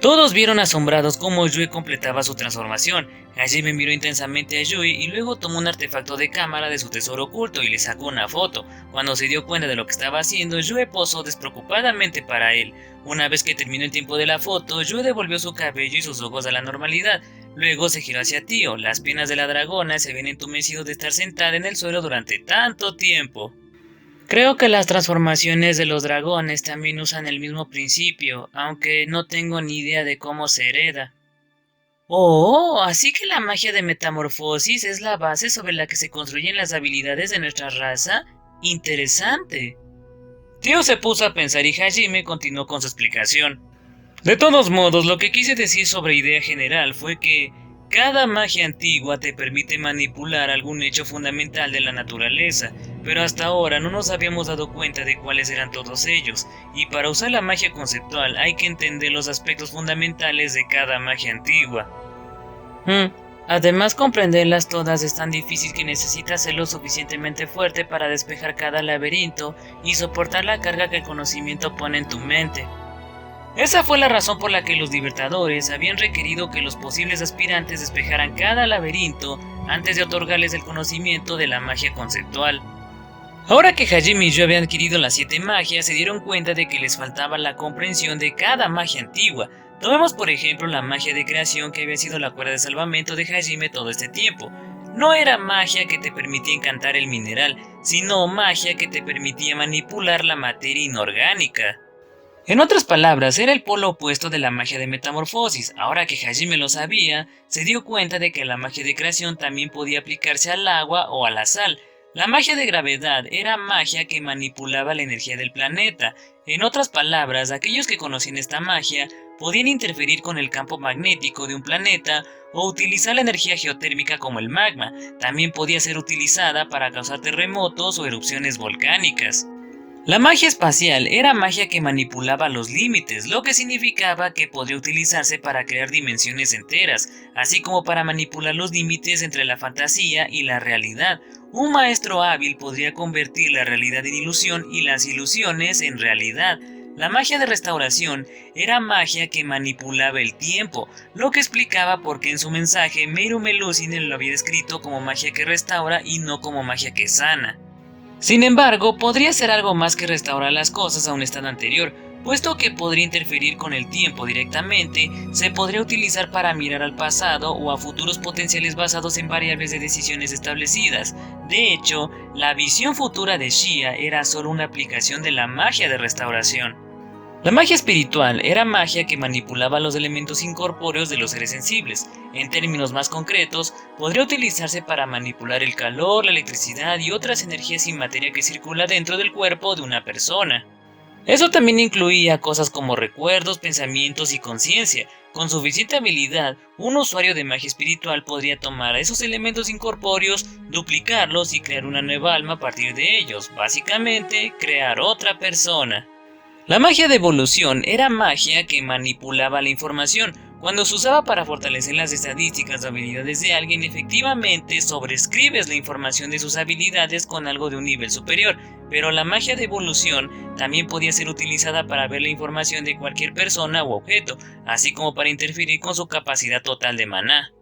Todos vieron asombrados cómo Yue completaba su transformación. Hajime miró intensamente a Yui y luego tomó un artefacto de cámara de su tesoro oculto y le sacó una foto. Cuando se dio cuenta de lo que estaba haciendo, Yue posó despreocupadamente para él. Una vez que terminó el tiempo de la foto, Yue devolvió su cabello y sus ojos a la normalidad. Luego se giró hacia Tio. Las piernas de la dragona se habían entumecido de estar sentada en el suelo durante tanto tiempo. Creo que las transformaciones de los dragones también usan el mismo principio, aunque no tengo ni idea de cómo se hereda. Oh, así que la magia de metamorfosis es la base sobre la que se construyen las habilidades de nuestra raza. Interesante. Tio se puso a pensar y Hajime continuó con su explicación. De todos modos, lo que quise decir sobre idea general fue que cada magia antigua te permite manipular algún hecho fundamental de la naturaleza, pero hasta ahora no nos habíamos dado cuenta de cuáles eran todos ellos, y para usar la magia conceptual hay que entender los aspectos fundamentales de cada magia antigua. Además, comprenderlas todas es tan difícil que necesitas ser lo suficientemente fuerte para despejar cada laberinto y soportar la carga que el conocimiento pone en tu mente. Esa fue la razón por la que los Libertadores habían requerido que los posibles aspirantes despejaran cada laberinto antes de otorgarles el conocimiento de la magia conceptual. Ahora que Hajime y yo habían adquirido las 7 magias, se dieron cuenta de que les faltaba la comprensión de cada magia antigua. Tomemos por ejemplo la magia de creación, que había sido la cuerda de salvamento de Hajime todo este tiempo. No era magia que te permitía encantar el mineral, sino magia que te permitía manipular la materia inorgánica. En otras palabras, era el polo opuesto de la magia de metamorfosis. Ahora que Hajime lo sabía, se dio cuenta de que la magia de creación también podía aplicarse al agua o a la sal. La magia de gravedad era magia que manipulaba la energía del planeta. En otras palabras, aquellos que conocían esta magia podían interferir con el campo magnético de un planeta o utilizar la energía geotérmica como el magma. También podía ser utilizada para causar terremotos o erupciones volcánicas. La magia espacial era magia que manipulaba los límites, lo que significaba que podría utilizarse para crear dimensiones enteras, así como para manipular los límites entre la fantasía y la realidad. Un maestro hábil podría convertir la realidad en ilusión y las ilusiones en realidad. La magia de restauración era magia que manipulaba el tiempo, lo que explicaba por qué en su mensaje Meru Melusine lo había descrito como magia que restaura y no como magia que sana. Sin embargo, podría ser algo más que restaurar las cosas a un estado anterior, puesto que podría interferir con el tiempo directamente. Se podría utilizar para mirar al pasado o a futuros potenciales basados en variables de decisiones establecidas. De hecho, la visión futura de Shia era solo una aplicación de la magia de restauración. La magia espiritual era magia que manipulaba los elementos incorpóreos de los seres sensibles. En términos más concretos, podría utilizarse para manipular el calor, la electricidad y otras energías sin materia que circula dentro del cuerpo de una persona. Eso también incluía cosas como recuerdos, pensamientos y conciencia. Con suficiente habilidad, un usuario de magia espiritual podría tomar esos elementos incorpóreos, duplicarlos y crear una nueva alma a partir de ellos. Básicamente, crear otra persona. La magia de evolución era magia que manipulaba la información. Cuando se usaba para fortalecer las estadísticas o habilidades de alguien, efectivamente sobrescribes la información de sus habilidades con algo de un nivel superior, pero la magia de evolución también podía ser utilizada para ver la información de cualquier persona u objeto, así como para interferir con su capacidad total de maná.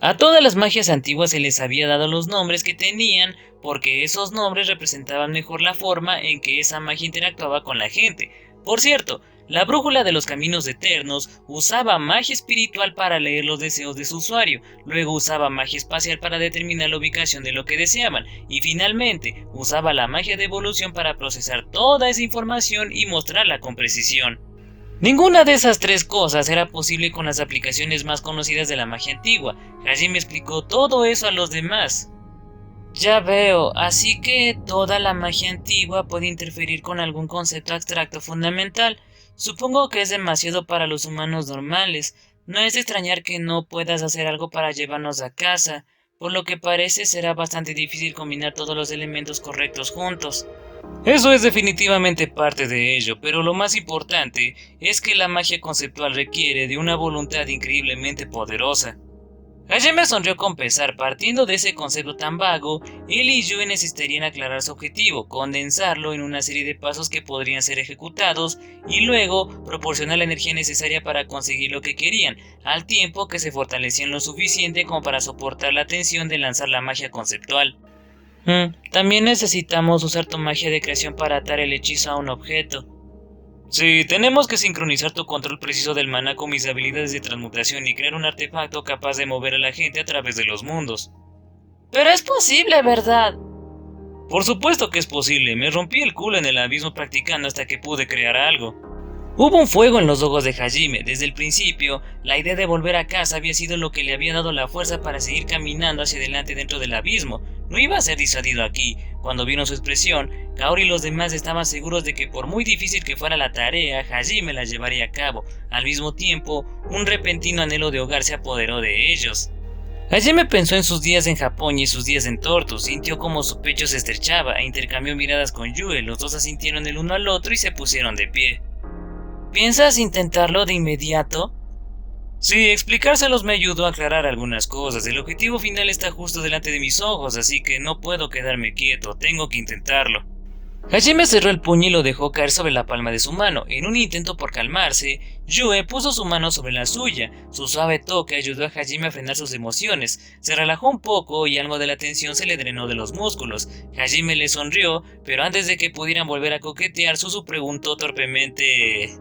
A todas las magias antiguas se les había dado los nombres que tenían, porque esos nombres representaban mejor la forma en que esa magia interactuaba con la gente. Por cierto, la brújula de los caminos eternos usaba magia espiritual para leer los deseos de su usuario, luego usaba magia espacial para determinar la ubicación de lo que deseaban, y finalmente usaba la magia de evolución para procesar toda esa información y mostrarla con precisión. Ninguna de esas 3 cosas era posible con las aplicaciones más conocidas de la magia antigua. Hajime explicó todo eso a los demás. Ya veo, así que toda la magia antigua puede interferir con algún concepto abstracto fundamental. Supongo que es demasiado para los humanos normales. No es de extrañar que no puedas hacer algo para llevarnos a casa. Por lo que parece será bastante difícil combinar todos los elementos correctos juntos. Eso es definitivamente parte de ello, pero lo más importante es que la magia conceptual requiere de una voluntad increíblemente poderosa. Hajime sonrió con pesar. Partiendo de ese concepto tan vago, él y Yue necesitarían aclarar su objetivo, condensarlo en una serie de pasos que podrían ser ejecutados y luego proporcionar la energía necesaria para conseguir lo que querían, al tiempo que se fortalecían lo suficiente como para soportar la tensión de lanzar la magia conceptual. También necesitamos usar tu magia de creación para atar el hechizo a un objeto. Sí, tenemos que sincronizar tu control preciso del maná con mis habilidades de transmutación y crear un artefacto capaz de mover a la gente a través de los mundos. Pero es posible, ¿verdad? Por supuesto que es posible. Me rompí el culo en el abismo practicando hasta que pude crear algo. Hubo un fuego en los ojos de Hajime. Desde el principio, la idea de volver a casa había sido lo que le había dado la fuerza para seguir caminando hacia adelante dentro del abismo. No iba a ser disuadido aquí. Cuando vieron su expresión, Kaori y los demás estaban seguros de que por muy difícil que fuera la tarea, Hajime la llevaría a cabo. Al mismo tiempo, un repentino anhelo de hogar se apoderó de ellos. Hajime pensó en sus días en Japón y sus días en Torto, sintió como su pecho se estrechaba e intercambió miradas con Yue. Los dos asintieron el uno al otro y se pusieron de pie. ¿Piensas intentarlo de inmediato? Sí, explicárselos me ayudó a aclarar algunas cosas. El objetivo final está justo delante de mis ojos, así que no puedo quedarme quieto, tengo que intentarlo. Hajime cerró el puño y lo dejó caer sobre la palma de su mano. En un intento por calmarse, Yue puso su mano sobre la suya. Su suave toque ayudó a Hajime a frenar sus emociones. Se relajó un poco y algo de la tensión se le drenó de los músculos. Hajime le sonrió, pero antes de que pudieran volver a coquetear, Suzu preguntó torpemente...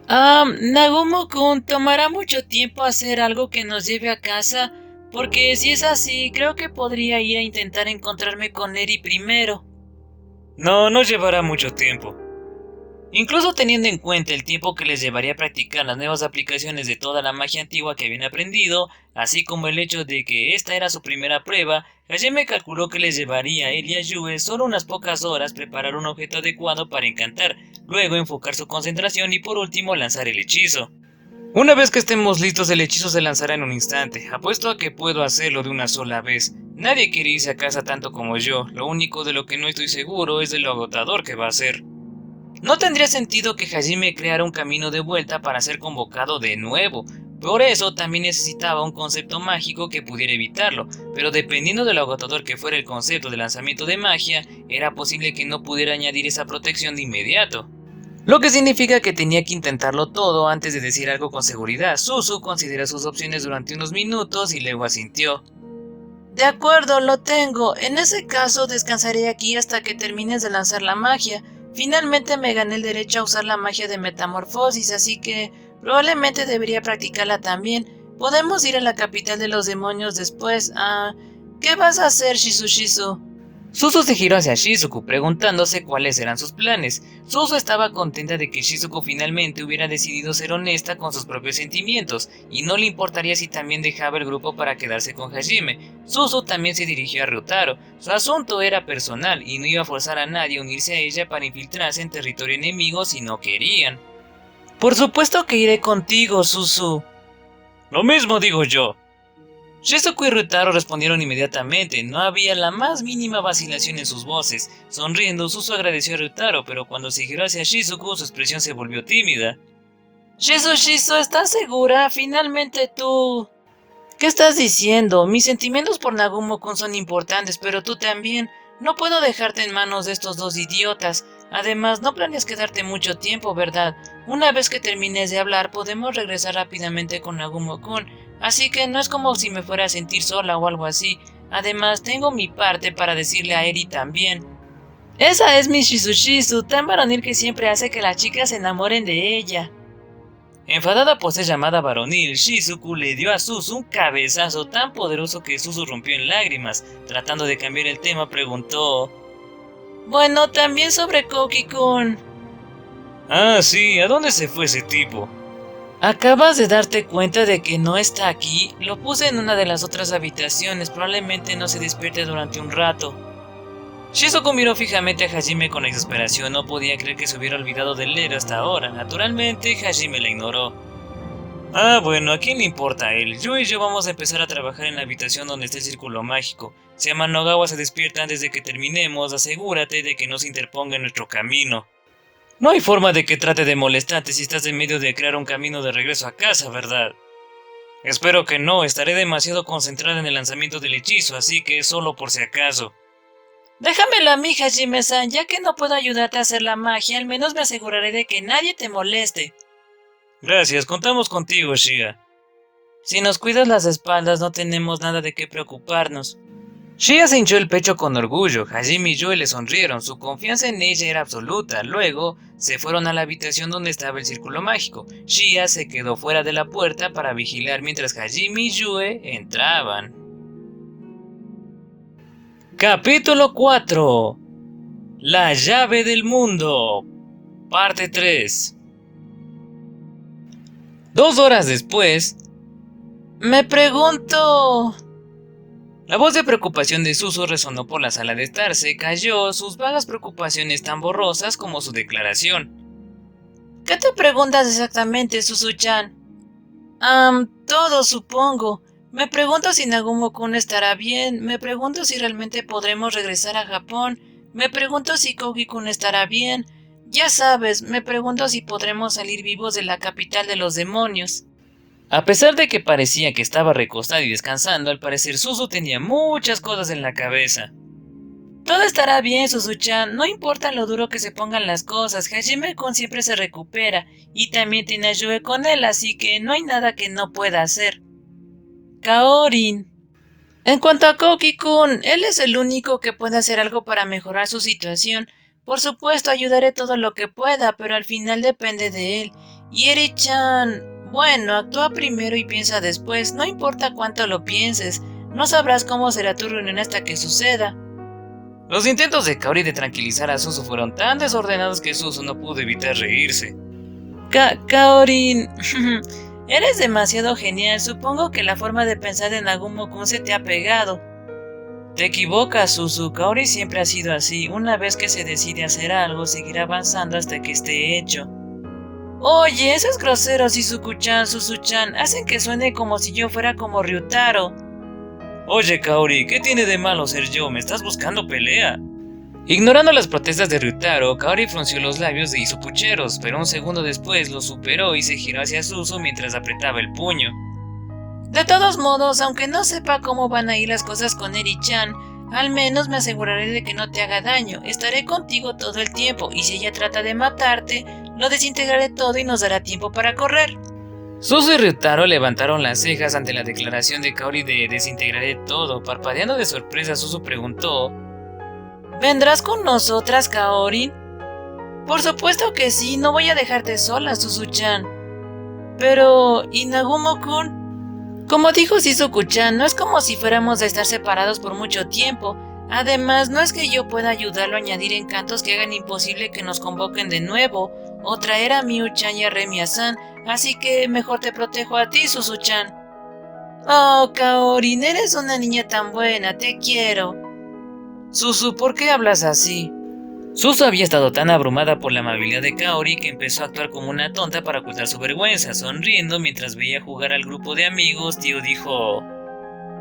Nagumo-kun, ¿tomará mucho tiempo hacer algo que nos lleve a casa? Porque si es así, creo que podría ir a intentar encontrarme con Eri primero. No llevará mucho tiempo. Incluso teniendo en cuenta el tiempo que les llevaría a practicar las nuevas aplicaciones de toda la magia antigua que habían aprendido, así como el hecho de que esta era su primera prueba, Hajime calculó que les llevaría a él y a Yue solo unas pocas horas preparar un objeto adecuado para encantar, luego enfocar su concentración y por último lanzar el hechizo. Una vez que estemos listos, el hechizo se lanzará en un instante. Apuesto a que puedo hacerlo de una sola vez. Nadie quiere irse a casa tanto como yo. Lo único de lo que no estoy seguro es de lo agotador que va a ser. No tendría sentido que Hajime creara un camino de vuelta para ser convocado de nuevo. Por eso también necesitaba un concepto mágico que pudiera evitarlo, pero dependiendo de lo agotador que fuera el concepto de lanzamiento de magia, era posible que no pudiera añadir esa protección de inmediato. Lo que significa que tenía que intentarlo todo antes de decir algo con seguridad. Suzu consideró sus opciones durante unos minutos y luego asintió. De acuerdo, lo tengo. En ese caso descansaré aquí hasta que termines de lanzar la magia. Finalmente me gané el derecho a usar la magia de metamorfosis, así que probablemente debería practicarla también. Podemos ir a la capital de los demonios después. ¿Qué vas a hacer, Shizu? Suzu se giró hacia Shizuku, preguntándose cuáles eran sus planes. Suzu estaba contenta de que Shizuku finalmente hubiera decidido ser honesta con sus propios sentimientos, y no le importaría si también dejaba el grupo para quedarse con Hajime. Suzu también se dirigió a Ryutaro. Su asunto era personal, y no iba a forzar a nadie a unirse a ella para infiltrarse en territorio enemigo si no querían. Por supuesto que iré contigo, Suzu. Lo mismo digo yo. Shizuku y Ryutaro respondieron inmediatamente. No había la más mínima vacilación en sus voces. Sonriendo, Suzu agradeció a Ryutaro, pero cuando se giró hacia Shizuku, su expresión se volvió tímida. Shizu, ¿estás segura? Finalmente tú... ¿Qué estás diciendo? Mis sentimientos por Nagumo-kun son importantes, pero tú también. No puedo dejarte en manos de estos dos idiotas. Además, no planeas quedarte mucho tiempo, ¿verdad? Una vez que termines de hablar, podemos regresar rápidamente con Nagumo-kun. Así que no es como si me fuera a sentir sola o algo así. Además, tengo mi parte para decirle a Eri también. Esa es mi Shizu, tan varonil que siempre hace que las chicas se enamoren de ella. Enfadada por ser llamada varonil, Shizuku le dio a Suzu un cabezazo tan poderoso que Suzu rompió en lágrimas. Tratando de cambiar el tema, preguntó... Bueno, también sobre Koki-kun. Ah, sí, ¿a dónde se fue ese tipo? Acabas de darte cuenta de que no está aquí. Lo puse en una de las otras habitaciones. Probablemente no se despierte durante un rato. Shizuku miró fijamente a Hajime con exasperación. No podía creer que se hubiera olvidado del héroe hasta ahora. Naturalmente, Hajime la ignoró. Ah, bueno, ¿a quién le importa a él? Yo y yo vamos a empezar a trabajar en la habitación donde está el círculo mágico. Si Amanogawa se despierta antes de que terminemos, asegúrate de que no se interponga en nuestro camino. No hay forma de que trate de molestarte si estás en medio de crear un camino de regreso a casa, ¿verdad? Espero que no, estaré demasiado concentrada en el lanzamiento del hechizo, así que solo por si acaso. Déjamelo a mí, Hajime-san, ya que no puedo ayudarte a hacer la magia, al menos me aseguraré de que nadie te moleste. Gracias, contamos contigo, Shia. Si nos cuidas las espaldas, no tenemos nada de qué preocuparnos. Shia se hinchó el pecho con orgullo. Hajime y Yue le sonrieron. Su confianza en ella era absoluta. Luego, se fueron a la habitación donde estaba el círculo mágico. Shia se quedó fuera de la puerta para vigilar mientras Hajime y Yue entraban. Capítulo 4. La llave del mundo. Parte 3. 2 horas después... Me pregunto... La voz de preocupación de Suzu resonó por la sala de estar. Se cayó, sus vagas preocupaciones tan borrosas como su declaración. ¿Qué te preguntas exactamente, Suzu-chan? Todo, supongo. Me pregunto si Nagumo-kun estará bien. Me pregunto si realmente podremos regresar a Japón. Me pregunto si Kogi-kun estará bien. Ya sabes, me pregunto si podremos salir vivos de la capital de los demonios. A pesar de que parecía que estaba recostado y descansando, al parecer Suzu tenía muchas cosas en la cabeza. Todo estará bien, Suzu-chan, no importa lo duro que se pongan las cosas, Hajime-kun siempre se recupera, y también tiene a Yue con él, así que no hay nada que no pueda hacer. Kaorin. En cuanto a Koki-kun, él es el único que puede hacer algo para mejorar su situación. Por supuesto, ayudaré todo lo que pueda, pero al final depende de él. Y Eri-chan... Bueno, actúa primero y piensa después, no importa cuánto lo pienses, no sabrás cómo será tu reunión hasta que suceda. Los intentos de Kaori de tranquilizar a Suzu fueron tan desordenados que Suzu no pudo evitar reírse. Kaorin, eres demasiado genial, supongo que la forma de pensar de Nagumo-kun se te ha pegado. Te equivocas, Suzu, Kaori siempre ha sido así, una vez que se decide hacer algo, seguirá avanzando hasta que esté hecho. Oye, esos groseros Shizuku-chan, Suzu-chan, hacen que suene como si yo fuera como Ryutaro. Oye, Kaori, ¿qué tiene de malo ser yo? ¿Me estás buscando pelea? Ignorando las protestas de Ryutaro, Kaori frunció los labios e hizo pucheros, pero un segundo después lo superó y se giró hacia Suzu mientras apretaba el puño. De todos modos, aunque no sepa cómo van a ir las cosas con Eri-chan, al menos me aseguraré de que no te haga daño. Estaré contigo todo el tiempo y si ella trata de matarte, lo desintegraré todo y nos dará tiempo para correr. Suzu y Ryutaro levantaron las cejas ante la declaración de Kaori de desintegraré todo. Parpadeando de sorpresa, Suzu preguntó: ¿Vendrás con nosotras, Kaori? Por supuesto que sí, no voy a dejarte sola, Suzu-chan. Pero... ¿y Nagumo-kun? Como dijo Shizuku-chan, no es como si fuéramos a estar separados por mucho tiempo. Además, no es que yo pueda ayudarlo a añadir encantos que hagan imposible que nos convoquen de nuevo, o traer a Miu-chan y a Remiya-san, así que mejor te protejo a ti, Suzu-chan. Oh, Kaorin, eres una niña tan buena, te quiero. Suzu, ¿por qué hablas así? Suzu había estado tan abrumada por la amabilidad de Kaori que empezó a actuar como una tonta para ocultar su vergüenza. Sonriendo mientras veía jugar al grupo de amigos, Tio dijo: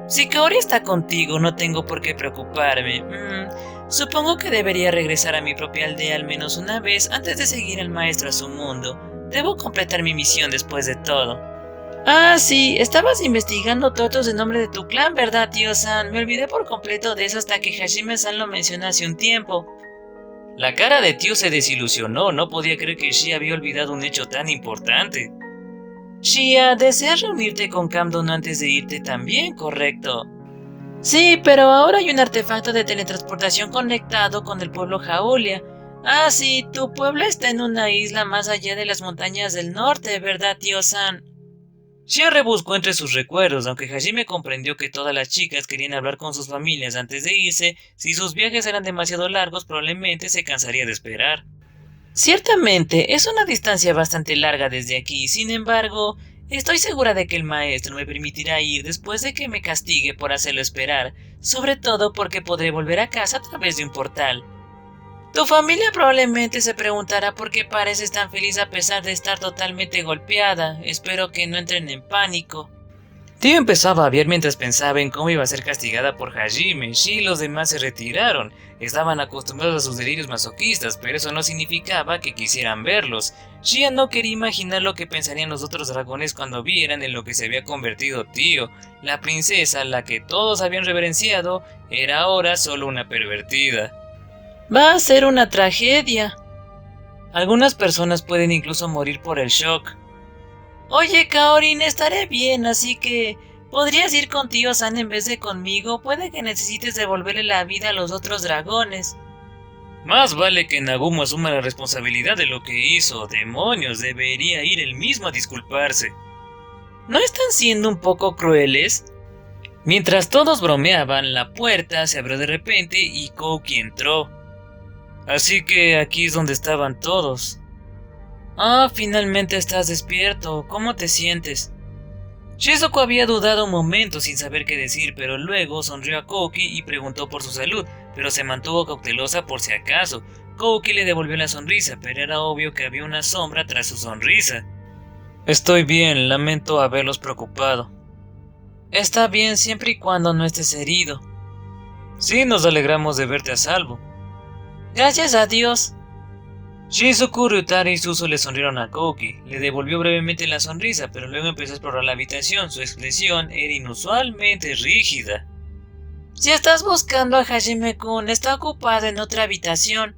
si Kaori está contigo, no tengo por qué preocuparme. Supongo que debería regresar a mi propia aldea al menos una vez antes de seguir al maestro a su mundo. Debo completar mi misión después de todo. Ah, sí, estabas investigando todos en nombre de tu clan, ¿verdad, tío-san? Me olvidé por completo de eso hasta que Hajime-san lo mencionó hace un tiempo. La cara de Tio se desilusionó, no podía creer que Shia había olvidado un hecho tan importante. Shia, ¿deseas reunirte con Camdon antes de irte también, correcto? Sí, pero ahora hay un artefacto de teletransportación conectado con el pueblo Jaulia. Ah, sí, tu pueblo está en una isla más allá de las montañas del norte, ¿verdad, tío-san? Shia rebuscó entre sus recuerdos, aunque Hajime comprendió que todas las chicas querían hablar con sus familias antes de irse. Si sus viajes eran demasiado largos, probablemente se cansaría de esperar. Ciertamente, es una distancia bastante larga desde aquí, sin embargo, estoy segura de que el maestro me permitirá ir después de que me castigue por hacerlo esperar, sobre todo porque podré volver a casa a través de un portal. Tu familia probablemente se preguntará por qué pareces tan feliz a pesar de estar totalmente golpeada. Espero que no entren en pánico. Tío empezaba a ver mientras pensaba en cómo iba a ser castigada por Hajime. Shi y los demás se retiraron. Estaban acostumbrados a sus delirios masoquistas, pero eso no significaba que quisieran verlos. Shia no quería imaginar lo que pensarían los otros dragones cuando vieran en lo que se había convertido Tío. La princesa, a la que todos habían reverenciado, era ahora solo una pervertida. Va a ser una tragedia. Algunas personas pueden incluso morir por el shock. Oye, Kaorin, estaré bien, así que podrías ir con tío San en vez de conmigo. Puede que necesites devolverle la vida a los otros dragones. Más vale que Nagumo asuma la responsabilidad de lo que hizo. Demonios, debería ir él mismo a disculparse. ¿No están siendo un poco crueles? Mientras todos bromeaban, la puerta se abrió de repente y Kouki entró. Así que aquí es donde estaban todos. Ah, finalmente estás despierto. ¿Cómo te sientes? Shizuko había dudado un momento sin saber qué decir, pero luego sonrió a Kouki y preguntó por su salud, pero se mantuvo cautelosa por si acaso. Kouki le devolvió la sonrisa, pero era obvio que había una sombra tras su sonrisa. Estoy bien, lamento haberlos preocupado. Está bien siempre y cuando no estés herido. Sí, nos alegramos de verte a salvo. Gracias a Dios. Shizuku, Ryutaro y Suzu le sonrieron a Kouki. Le devolvió brevemente la sonrisa, pero luego empezó a explorar la habitación. Su expresión era inusualmente rígida. Si estás buscando a Hajime-kun, está ocupado en otra habitación.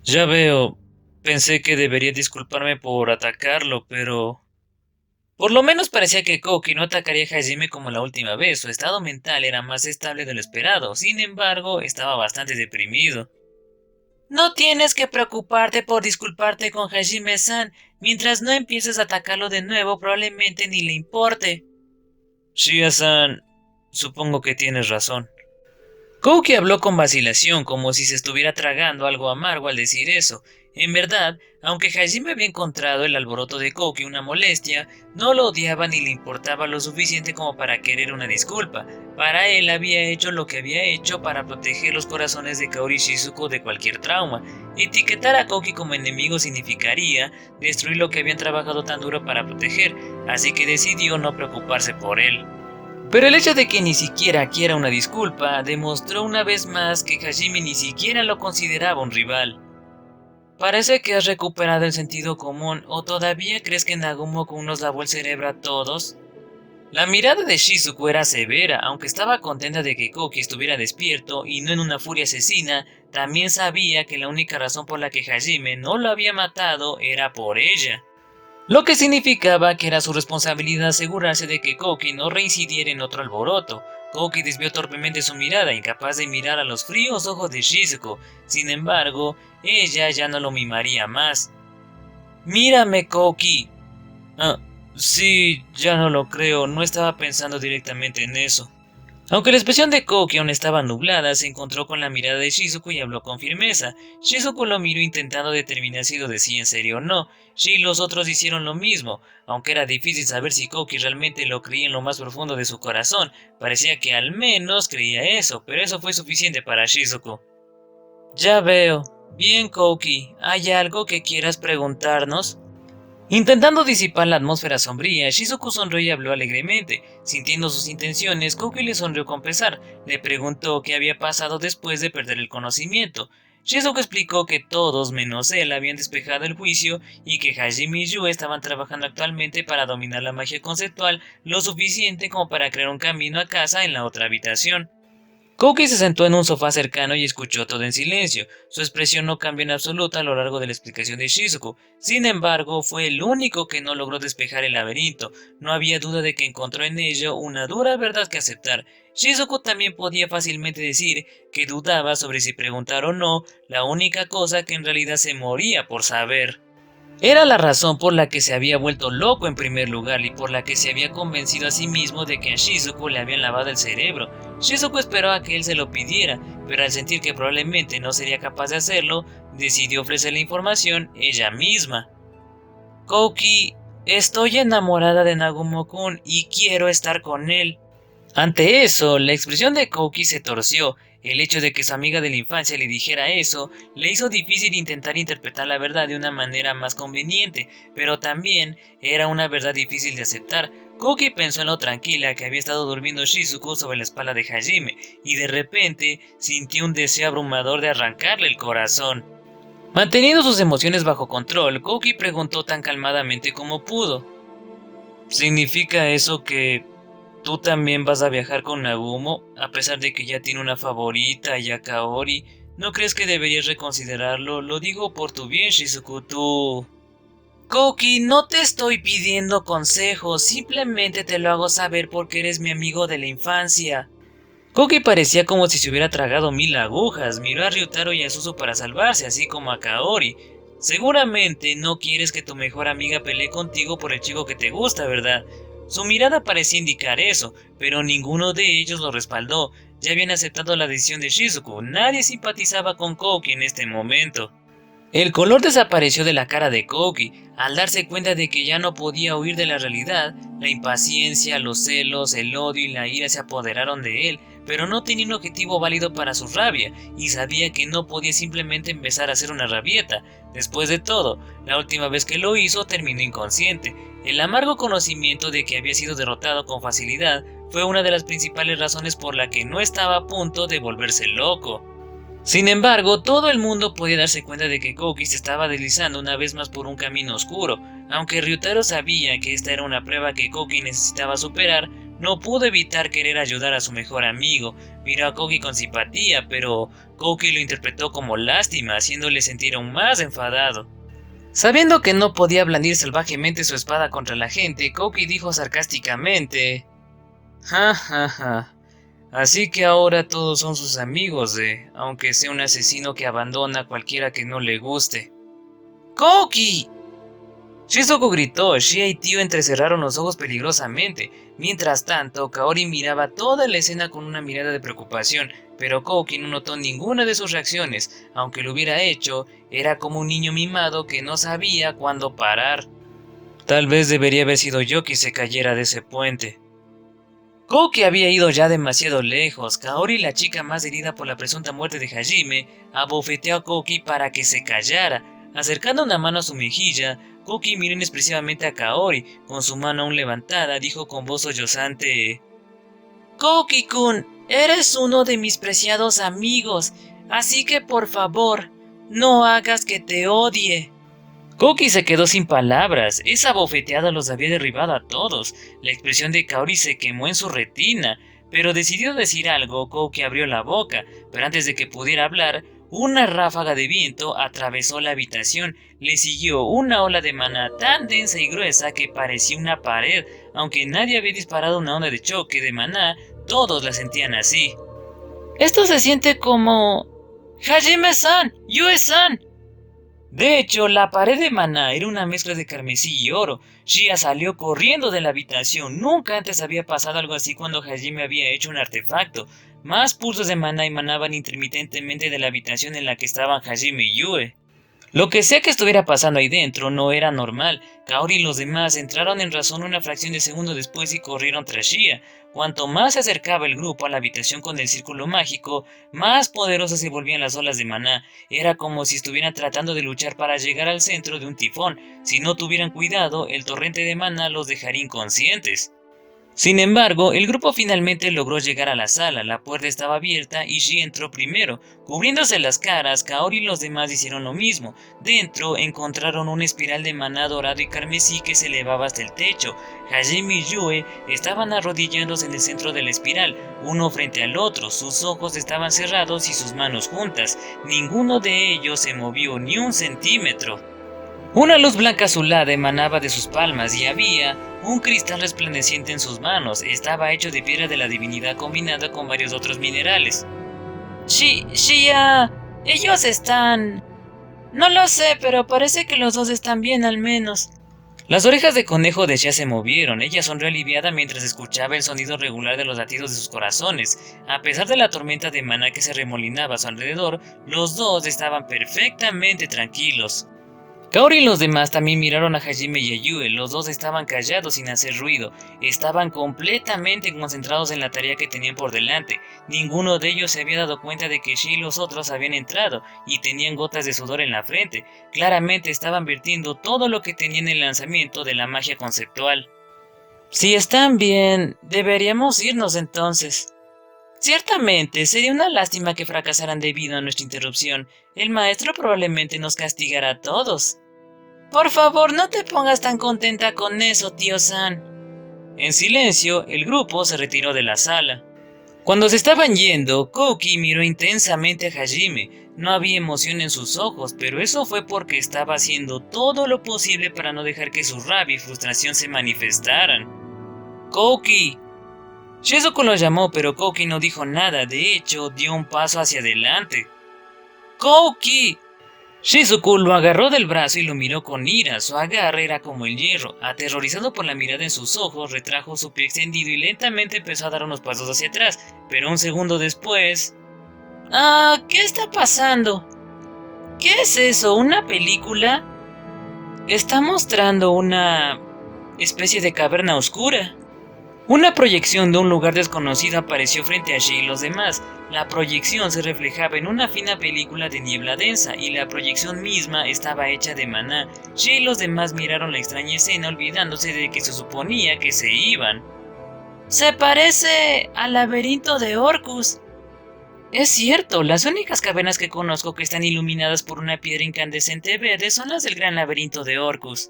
Ya veo. Pensé que debería disculparme por atacarlo, pero... Por lo menos parecía que Kouki no atacaría a Hajime como la última vez. Su estado mental era más estable de lo esperado. Sin embargo, estaba bastante deprimido. No tienes que preocuparte por disculparte con Hajime-san. Mientras no empieces a atacarlo de nuevo, probablemente ni le importe. Shia-san, supongo que tienes razón. Kouki habló con vacilación, como si se estuviera tragando algo amargo al decir eso. En verdad, aunque Hajime había encontrado el alboroto de Kouki una molestia, no lo odiaba ni le importaba lo suficiente como para querer una disculpa. Para él había hecho lo que había hecho para proteger los corazones de Kaori y Shizuko de cualquier trauma. Etiquetar a Kouki como enemigo significaría destruir lo que habían trabajado tan duro para proteger, así que decidió no preocuparse por él. Pero el hecho de que ni siquiera quiera una disculpa demostró una vez más que Hajime ni siquiera lo consideraba un rival. Parece que has recuperado el sentido común, ¿o todavía crees que Nagumo-kun nos lavó el cerebro a todos? La mirada de Shizuku era severa, aunque estaba contenta de que Kouki estuviera despierto y no en una furia asesina, también sabía que la única razón por la que Hajime no lo había matado era por ella. Lo que significaba que era su responsabilidad asegurarse de que Kouki no reincidiera en otro alboroto. Kouki desvió torpemente su mirada, incapaz de mirar a los fríos ojos de Shizuko. Sin embargo, ella ya no lo mimaría más. «Mírame, Kouki». «Ah, sí, ya no lo creo, no estaba pensando directamente en eso». Aunque la expresión de Kouki aún estaba nublada, se encontró con la mirada de Shizuko y habló con firmeza. Shizuko lo miró intentando determinar si lo decía en serio o no. Shi y los otros hicieron lo mismo, aunque era difícil saber si Kouki realmente lo creía en lo más profundo de su corazón. Parecía que al menos creía eso, pero eso fue suficiente para Shizuko. Ya veo. Bien, Kouki, ¿hay algo que quieras preguntarnos? Intentando disipar la atmósfera sombría, Shizuku sonrió y habló alegremente. Sintiendo sus intenciones, Kouki le sonrió con pesar. Le preguntó qué había pasado después de perder el conocimiento. Shizuku explicó que todos menos él habían despejado el juicio y que Hajime y Yu estaban trabajando actualmente para dominar la magia conceptual lo suficiente como para crear un camino a casa en la otra habitación. Kouki se sentó en un sofá cercano y escuchó todo en silencio. Su expresión no cambió en absoluto a lo largo de la explicación de Shizuku. Sin embargo, fue el único que no logró despejar el laberinto. No había duda de que encontró en ello una dura verdad que aceptar. Shizuku también podía fácilmente decir que dudaba sobre si preguntar o no, la única cosa que en realidad se moría por saber. Era la razón por la que se había vuelto loco en primer lugar y por la que se había convencido a sí mismo de que a Shizuku le habían lavado el cerebro. Shizuku esperó a que él se lo pidiera, pero al sentir que probablemente no sería capaz de hacerlo, decidió ofrecer la información ella misma. Kouki, estoy enamorada de Nagumo-kun y quiero estar con él. Ante eso, la expresión de Kouki se torció. El hecho de que su amiga de la infancia le dijera eso le hizo difícil intentar interpretar la verdad de una manera más conveniente, pero también era una verdad difícil de aceptar. Kouki pensó en lo tranquila que había estado durmiendo Shizuku sobre la espalda de Hajime, y de repente sintió un deseo abrumador de arrancarle el corazón. Manteniendo sus emociones bajo control, Kouki preguntó tan calmadamente como pudo. ¿Significa eso que tú también vas a viajar con Nagumo, a pesar de que ya tiene una favorita, ya Kaori? ¿No crees que deberías reconsiderarlo? Lo digo por tu bien, Shizuku, tú... Kouki, no te estoy pidiendo consejos, simplemente te lo hago saber porque eres mi amigo de la infancia. Kouki parecía como si se hubiera tragado 1000 agujas, miró a Ryutaro y a Suzu para salvarse, así como a Kaori. Seguramente no quieres que tu mejor amiga pelee contigo por el chico que te gusta, ¿verdad? Su mirada parecía indicar eso, pero ninguno de ellos lo respaldó. Ya habían aceptado la decisión de Shizuku, nadie simpatizaba con Kouki en este momento. El color desapareció de la cara de Kouki al darse cuenta de que ya no podía huir de la realidad. La impaciencia, los celos, el odio y la ira se apoderaron de él, pero no tenía un objetivo válido para su rabia, y sabía que no podía simplemente empezar a hacer una rabieta. Después de todo, la última vez que lo hizo terminó inconsciente. El amargo conocimiento de que había sido derrotado con facilidad fue una de las principales razones por la que no estaba a punto de volverse loco. Sin embargo, todo el mundo podía darse cuenta de que Kouki se estaba deslizando una vez más por un camino oscuro. Aunque Ryutaro sabía que esta era una prueba que Kouki necesitaba superar, no pudo evitar querer ayudar a su mejor amigo. Miró a Kouki con simpatía, pero Kouki lo interpretó como lástima, haciéndole sentir aún más enfadado. Sabiendo que no podía blandir salvajemente su espada contra la gente, Kouki dijo sarcásticamente: «Ja, ja, ja. Así que ahora todos son sus amigos, aunque sea un asesino que abandona a cualquiera que no le guste». ¡Kouki! Shizuku gritó. Shia y Tio entrecerraron los ojos peligrosamente. Mientras tanto, Kaori miraba toda la escena con una mirada de preocupación, pero Kouki no notó ninguna de sus reacciones. Aunque lo hubiera hecho, era como un niño mimado que no sabía cuándo parar. Tal vez debería haber sido yo quien se cayera de ese puente. Kouki había ido ya demasiado lejos. Kaori, la chica más herida por la presunta muerte de Hajime, abofeteó a Kouki para que se callara. Acercando una mano a su mejilla, Kouki miró inexpresivamente a Kaori. Con su mano aún levantada, dijo con voz sollozante: «Kouki-kun, eres uno de mis preciados amigos, así que por favor, no hagas que te odie». Kouki se quedó sin palabras. Esa bofeteada los había derribado a todos. La expresión de Kaori se quemó en su retina, pero decidió decir algo. Kouki abrió la boca, pero antes de que pudiera hablar, una ráfaga de viento atravesó la habitación. Le siguió una ola de maná tan densa y gruesa que parecía una pared. Aunque nadie había disparado una onda de choque de maná, todos la sentían así. «Esto se siente como... Hajime-san, Yue-san». De hecho, la pared de maná era una mezcla de carmesí y oro. Shia salió corriendo de la habitación. Nunca antes había pasado algo así cuando Hajime había hecho un artefacto. Más pulsos de maná emanaban intermitentemente de la habitación en la que estaban Hajime y Yue. Lo que sea que estuviera pasando ahí dentro no era normal. Kaori y los demás entraron en razón una fracción de segundo después y corrieron tras Shia. Cuanto más se acercaba el grupo a la habitación con el círculo mágico, más poderosas se volvían las olas de maná. Era como si estuvieran tratando de luchar para llegar al centro de un tifón. Si no tuvieran cuidado, el torrente de maná los dejaría inconscientes. Sin embargo, el grupo finalmente logró llegar a la sala. La puerta estaba abierta y Shia entró primero. Cubriéndose las caras, Kaori y los demás hicieron lo mismo. Dentro encontraron una espiral de maná dorado y carmesí que se elevaba hasta el techo. Hajime y Yue estaban arrodillándose en el centro de la espiral, uno frente al otro. Sus ojos estaban cerrados y sus manos juntas. Ninguno de ellos se movió ni un centímetro. Una luz blanca azulada emanaba de sus palmas y había un cristal resplandeciente en sus manos. Estaba hecho de piedra de la divinidad combinada con varios otros minerales. Shia, ellos están... No lo sé, pero parece que los dos están bien al menos. Las orejas de conejo de Shea se movieron. Ella sonrió aliviada mientras escuchaba el sonido regular de los latidos de sus corazones. A pesar de la tormenta de maná que se remolinaba a su alrededor, los dos estaban perfectamente tranquilos. Kaori y los demás también miraron a Hajime y a Yue. Los dos estaban callados sin hacer ruido. Estaban completamente concentrados en la tarea que tenían por delante. Ninguno de ellos se había dado cuenta de que Shea y los otros habían entrado y tenían gotas de sudor en la frente. Claramente estaban vertiendo todo lo que tenían en el lanzamiento de la magia conceptual. Si están bien, deberíamos irnos entonces. Ciertamente, sería una lástima que fracasaran debido a nuestra interrupción. El maestro probablemente nos castigará a todos. Por favor, no te pongas tan contenta con eso, tío San. En silencio, el grupo se retiró de la sala. Cuando se estaban yendo, Kouki miró intensamente a Hajime. No había emoción en sus ojos, pero eso fue porque estaba haciendo todo lo posible para no dejar que su rabia y frustración se manifestaran. ¡Kouki! Shizuku lo llamó, pero Kouki no dijo nada. De hecho, dio un paso hacia adelante. ¡Kouki! Shizuku lo agarró del brazo y lo miró con ira. Su agarre era como el hierro. Aterrorizado por la mirada en sus ojos, retrajo su pie extendido y lentamente empezó a dar unos pasos hacia atrás. Pero un segundo después... ¿Qué está pasando? ¿Qué es eso? ¿Una película? Está mostrando una especie de caverna oscura. Una proyección de un lugar desconocido apareció frente a Shea y los demás. La proyección se reflejaba en una fina película de niebla densa y la proyección misma estaba hecha de maná. Shea y los demás miraron la extraña escena olvidándose de que se suponía que se iban. Se parece al laberinto de Orcus. Es cierto, las únicas cavernas que conozco que están iluminadas por una piedra incandescente verde son las del gran laberinto de Orcus.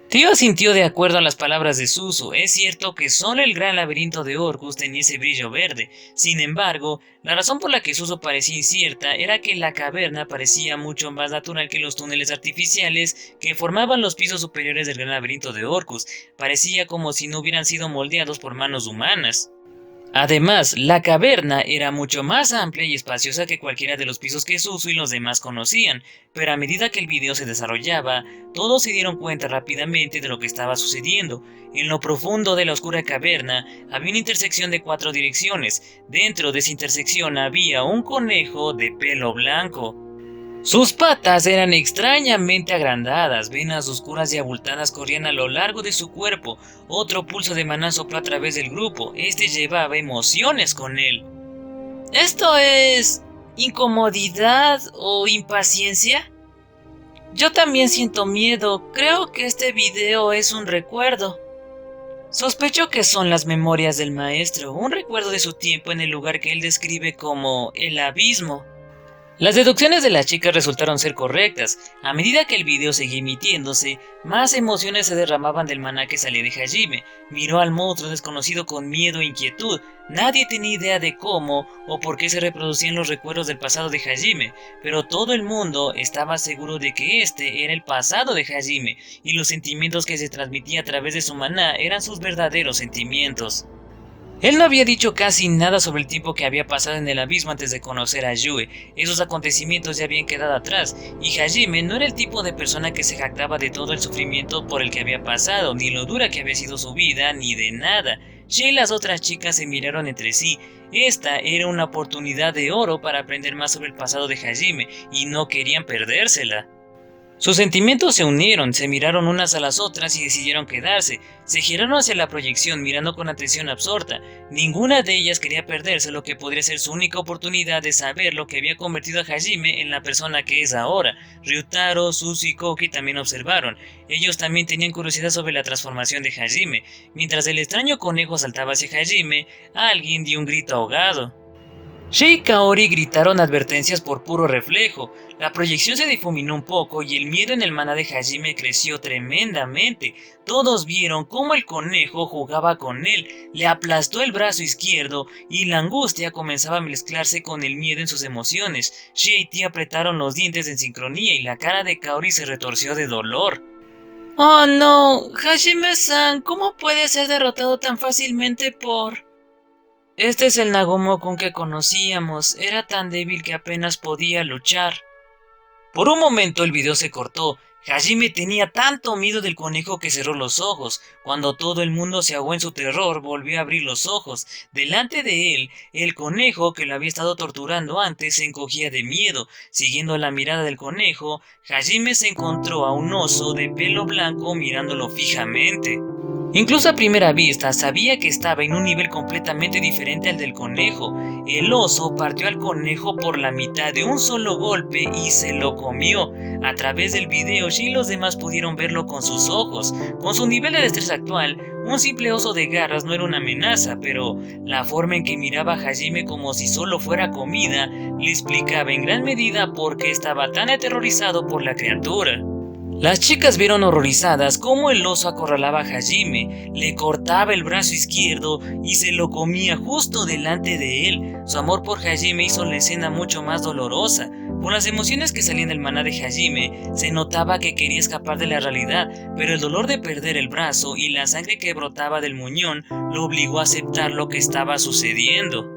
Tío asintió de acuerdo a las palabras de Suzu. Es cierto que solo el gran laberinto de Orcus tenía ese brillo verde. Sin embargo, la razón por la que Suzu parecía incierta era que la caverna parecía mucho más natural que los túneles artificiales que formaban los pisos superiores del gran laberinto de Orcus. Parecía como si no hubieran sido moldeados por manos humanas. Además, la caverna era mucho más amplia y espaciosa que cualquiera de los pisos que Suzu y los demás conocían, pero a medida que el video se desarrollaba, todos se dieron cuenta rápidamente de lo que estaba sucediendo. En lo profundo de la oscura caverna había una intersección de 4 direcciones. Dentro de esa intersección había un conejo de pelo blanco. Sus patas eran extrañamente agrandadas, venas oscuras y abultadas corrían a lo largo de su cuerpo. Otro pulso de maná sopló a través del grupo. Este llevaba emociones con él. ¿Esto es incomodidad o impaciencia? Yo también siento miedo. Creo que este video es un recuerdo. Sospecho que son las memorias del maestro, un recuerdo de su tiempo en el lugar que él describe como el abismo. Las deducciones de las chicas resultaron ser correctas. A medida que el video seguía emitiéndose, más emociones se derramaban del maná que salía de Hajime. Miró al monstruo desconocido con miedo e inquietud. Nadie tenía idea de cómo o por qué se reproducían los recuerdos del pasado de Hajime, pero todo el mundo estaba seguro de que este era el pasado de Hajime, y los sentimientos que se transmitía a través de su maná eran sus verdaderos sentimientos. Él no había dicho casi nada sobre el tiempo que había pasado en el abismo antes de conocer a Yue. Esos acontecimientos ya habían quedado atrás, y Hajime no era el tipo de persona que se jactaba de todo el sufrimiento por el que había pasado, ni lo dura que había sido su vida, ni de nada. Shea y las otras chicas se miraron entre sí. Esta era una oportunidad de oro para aprender más sobre el pasado de Hajime, y no querían perdérsela. Sus sentimientos se unieron, se miraron unas a las otras y decidieron quedarse. Se giraron hacia la proyección mirando con atención absorta. Ninguna de ellas quería perderse lo que podría ser su única oportunidad de saber lo que había convertido a Hajime en la persona que es ahora. Ryutaro, Suzu y Kouki también observaron. Ellos también tenían curiosidad sobre la transformación de Hajime. Mientras el extraño conejo saltaba hacia Hajime, alguien dio un grito ahogado. Shea y Kaori gritaron advertencias por puro reflejo. La proyección se difuminó un poco y el miedo en el maná de Hajime creció tremendamente. Todos vieron cómo el conejo jugaba con él, le aplastó el brazo izquierdo y la angustia comenzaba a mezclarse con el miedo en sus emociones. Shea y Tia apretaron los dientes en sincronía y la cara de Kaori se retorció de dolor. ¡Oh no! Hajime-san, ¿cómo puede ser derrotado tan fácilmente por...? Este es el Nagumo-kun que conocíamos, era tan débil que apenas podía luchar. Por un momento el video se cortó, Hajime tenía tanto miedo del conejo que cerró los ojos. Cuando todo el mundo se ahogó en su terror, volvió a abrir los ojos. Delante de él, el conejo que lo había estado torturando antes se encogía de miedo. Siguiendo la mirada del conejo, Hajime se encontró a un oso de pelo blanco mirándolo fijamente. Incluso a primera vista sabía que estaba en un nivel completamente diferente al del conejo. El oso partió al conejo por la mitad de un solo golpe y se lo comió. A través del video, Shi y los demás pudieron verlo con sus ojos. Con su nivel de destreza actual, un simple oso de garras no era una amenaza, pero la forma en que miraba a Hajime como si solo fuera comida le explicaba en gran medida por qué estaba tan aterrorizado por la criatura. Las chicas vieron horrorizadas cómo el oso acorralaba a Hajime, le cortaba el brazo izquierdo y se lo comía justo delante de él. Su amor por Hajime hizo la escena mucho más dolorosa. Por las emociones que salían del maná de Hajime, se notaba que quería escapar de la realidad, pero el dolor de perder el brazo y la sangre que brotaba del muñón lo obligó a aceptar lo que estaba sucediendo.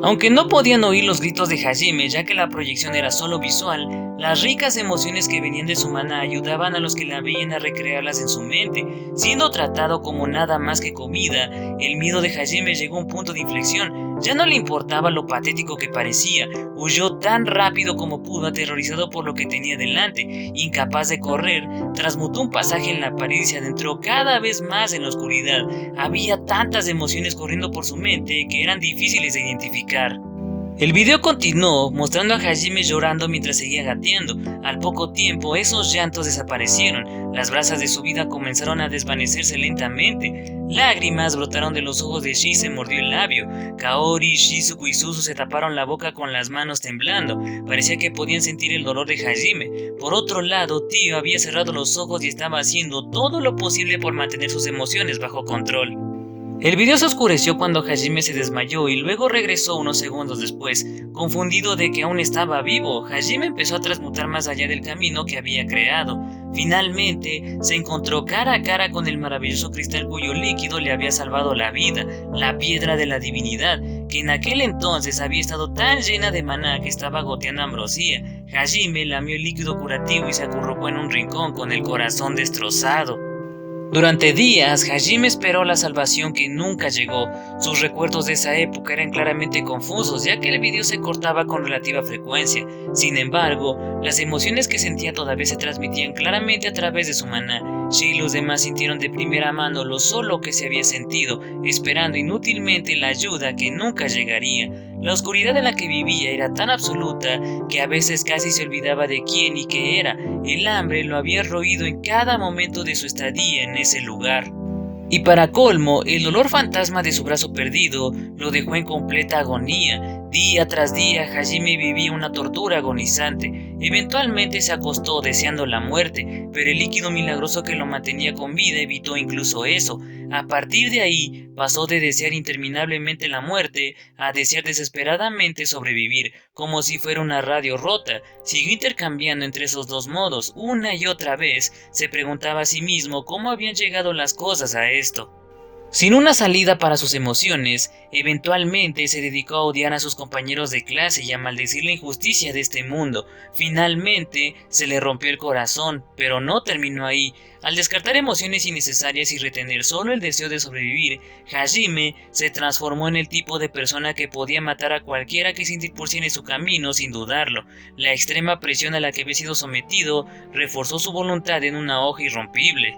Aunque no podían oír los gritos de Hajime ya que la proyección era solo visual, las ricas emociones que venían de su maná ayudaban a los que la veían a recrearlas en su mente. Siendo tratado como nada más que comida, el miedo de Hajime llegó a un punto de inflexión. Ya no le importaba lo patético que parecía, huyó tan rápido como pudo, aterrorizado por lo que tenía delante. Incapaz de correr, transmutó un pasaje en la pared y se adentró cada vez más en la oscuridad. Había tantas emociones corriendo por su mente que eran difíciles de identificar. El video continuó mostrando a Hajime llorando mientras seguía gateando. Al poco tiempo esos llantos desaparecieron, las brasas de su vida comenzaron a desvanecerse lentamente. Lágrimas brotaron de los ojos de Shi y se mordió el labio. Kaori, Shizuku y Suzu se taparon la boca con las manos temblando. Parecía que podían sentir el dolor de Hajime. Por otro lado, Tio había cerrado los ojos y estaba haciendo todo lo posible por mantener sus emociones bajo control. El video se oscureció cuando Hajime se desmayó y luego regresó unos segundos después. Confundido de que aún estaba vivo, Hajime empezó a transmutar más allá del camino que había creado. Finalmente, se encontró cara a cara con el maravilloso cristal cuyo líquido le había salvado la vida, la piedra de la divinidad, que en aquel entonces había estado tan llena de maná que estaba goteando ambrosía. Hajime lamió el líquido curativo y se acurrucó en un rincón con el corazón destrozado. Durante días, Hajime esperó la salvación que nunca llegó. Sus recuerdos de esa época eran claramente confusos, ya que el video se cortaba con relativa frecuencia. Sin embargo, las emociones que sentía todavía se transmitían claramente a través de su maná. Shi y los demás sintieron de primera mano lo solo que se había sentido, esperando inútilmente la ayuda que nunca llegaría. La oscuridad en la que vivía era tan absoluta que a veces casi se olvidaba de quién y qué era. El hambre lo había roído en cada momento de su estadía en ese lugar. Y para colmo, el dolor fantasma de su brazo perdido lo dejó en completa agonía. Día tras día, Hajime vivía una tortura agonizante. Eventualmente se acostó deseando la muerte, pero el líquido milagroso que lo mantenía con vida evitó incluso eso. A partir de ahí, pasó de desear interminablemente la muerte a desear desesperadamente sobrevivir, como si fuera una radio rota. Siguió intercambiando entre esos dos modos una y otra vez. Se preguntaba a sí mismo cómo habían llegado las cosas a esto. Sin una salida para sus emociones, eventualmente se dedicó a odiar a sus compañeros de clase y a maldecir la injusticia de este mundo. Finalmente, se le rompió el corazón, pero no terminó ahí. Al descartar emociones innecesarias y retener solo el deseo de sobrevivir, Hajime se transformó en el tipo de persona que podía matar a cualquiera que se interpusiera en su camino sin dudarlo. La extrema presión a la que había sido sometido reforzó su voluntad en una hoja irrompible.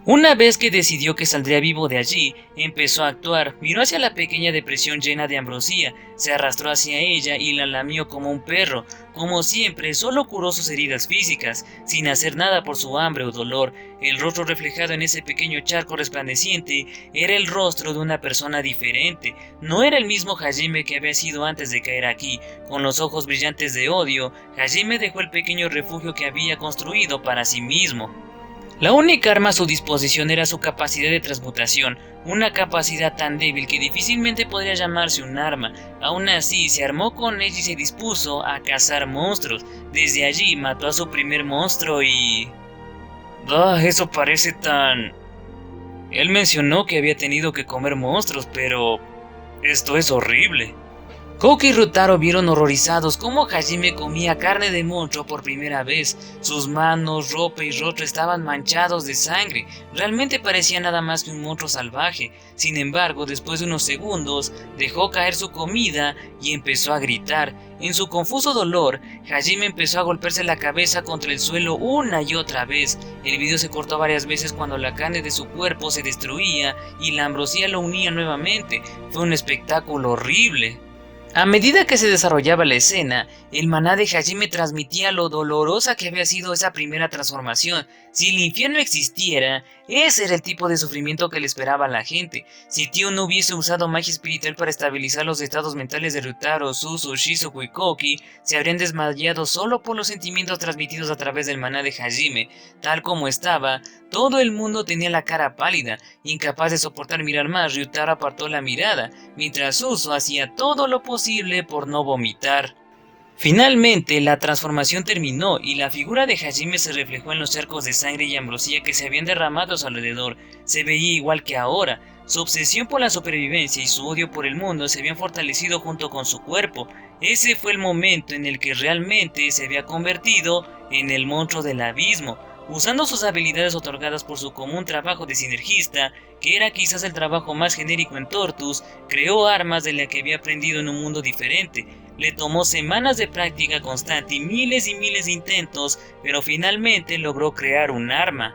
Una vez que decidió que saldría vivo de allí, empezó a actuar, miró hacia la pequeña depresión llena de ambrosía, se arrastró hacia ella y la lamió como un perro. Como siempre, solo curó sus heridas físicas, sin hacer nada por su hambre o dolor. El rostro reflejado en ese pequeño charco resplandeciente era el rostro de una persona diferente. No era el mismo Hajime que había sido antes de caer aquí. Con los ojos brillantes de odio, Hajime dejó el pequeño refugio que había construido para sí mismo. La única arma a su disposición era su capacidad de transmutación, una capacidad tan débil que difícilmente podría llamarse un arma. Aún así, se armó con ella y se dispuso a cazar monstruos. Desde allí mató a su primer monstruo y... eso parece tan... Él mencionó que había tenido que comer monstruos, pero... esto es horrible. Koki y Ryutaro vieron horrorizados cómo Hajime comía carne de monstruo por primera vez. Sus manos, ropa y rostro estaban manchados de sangre. Realmente parecía nada más que un monstruo salvaje. Sin embargo, después de unos segundos, dejó caer su comida y empezó a gritar. En su confuso dolor, Hajime empezó a golpearse la cabeza contra el suelo una y otra vez. El video se cortó varias veces cuando la carne de su cuerpo se destruía y la ambrosía lo unía nuevamente. Fue un espectáculo horrible. A medida que se desarrollaba la escena, el maná de Hajime transmitía lo dolorosa que había sido esa primera transformación. Si el infierno existiera, ese era el tipo de sufrimiento que le esperaba a la gente. Si Tio no hubiese usado magia espiritual para estabilizar los estados mentales de Ryutaro, Suzu, Shizuku y Koki, se habrían desmayado solo por los sentimientos transmitidos a través del maná de Hajime. Tal como estaba, todo el mundo tenía la cara pálida. Incapaz de soportar mirar más, Ryutaro apartó la mirada, mientras Suzu hacía todo lo posible por no vomitar. Finalmente, la transformación terminó y la figura de Hajime se reflejó en los charcos de sangre y ambrosía que se habían derramado a su alrededor. Se veía igual que ahora. Su obsesión por la supervivencia y su odio por el mundo se habían fortalecido junto con su cuerpo. Ese fue el momento en el que realmente se había convertido en el monstruo del abismo. Usando sus habilidades otorgadas por su común trabajo de sinergista, que era quizás el trabajo más genérico en Tortus, creó armas de las que había aprendido en un mundo diferente. Le tomó semanas de práctica constante y miles de intentos, pero finalmente logró crear un arma.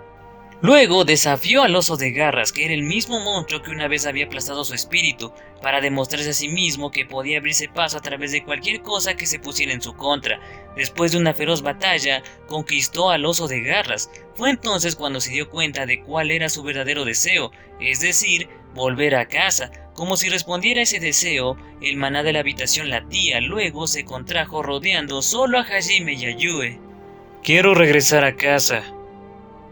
Luego desafió al oso de garras, que era el mismo monstruo que una vez había aplastado su espíritu, para demostrarse a sí mismo que podía abrirse paso a través de cualquier cosa que se pusiera en su contra. Después de una feroz batalla, conquistó al oso de garras. Fue entonces cuando se dio cuenta de cuál era su verdadero deseo, es decir, volver a casa. Como si respondiera a ese deseo, el maná de la habitación latía, luego se contrajo rodeando solo a Hajime y a Yue. Quiero regresar a casa.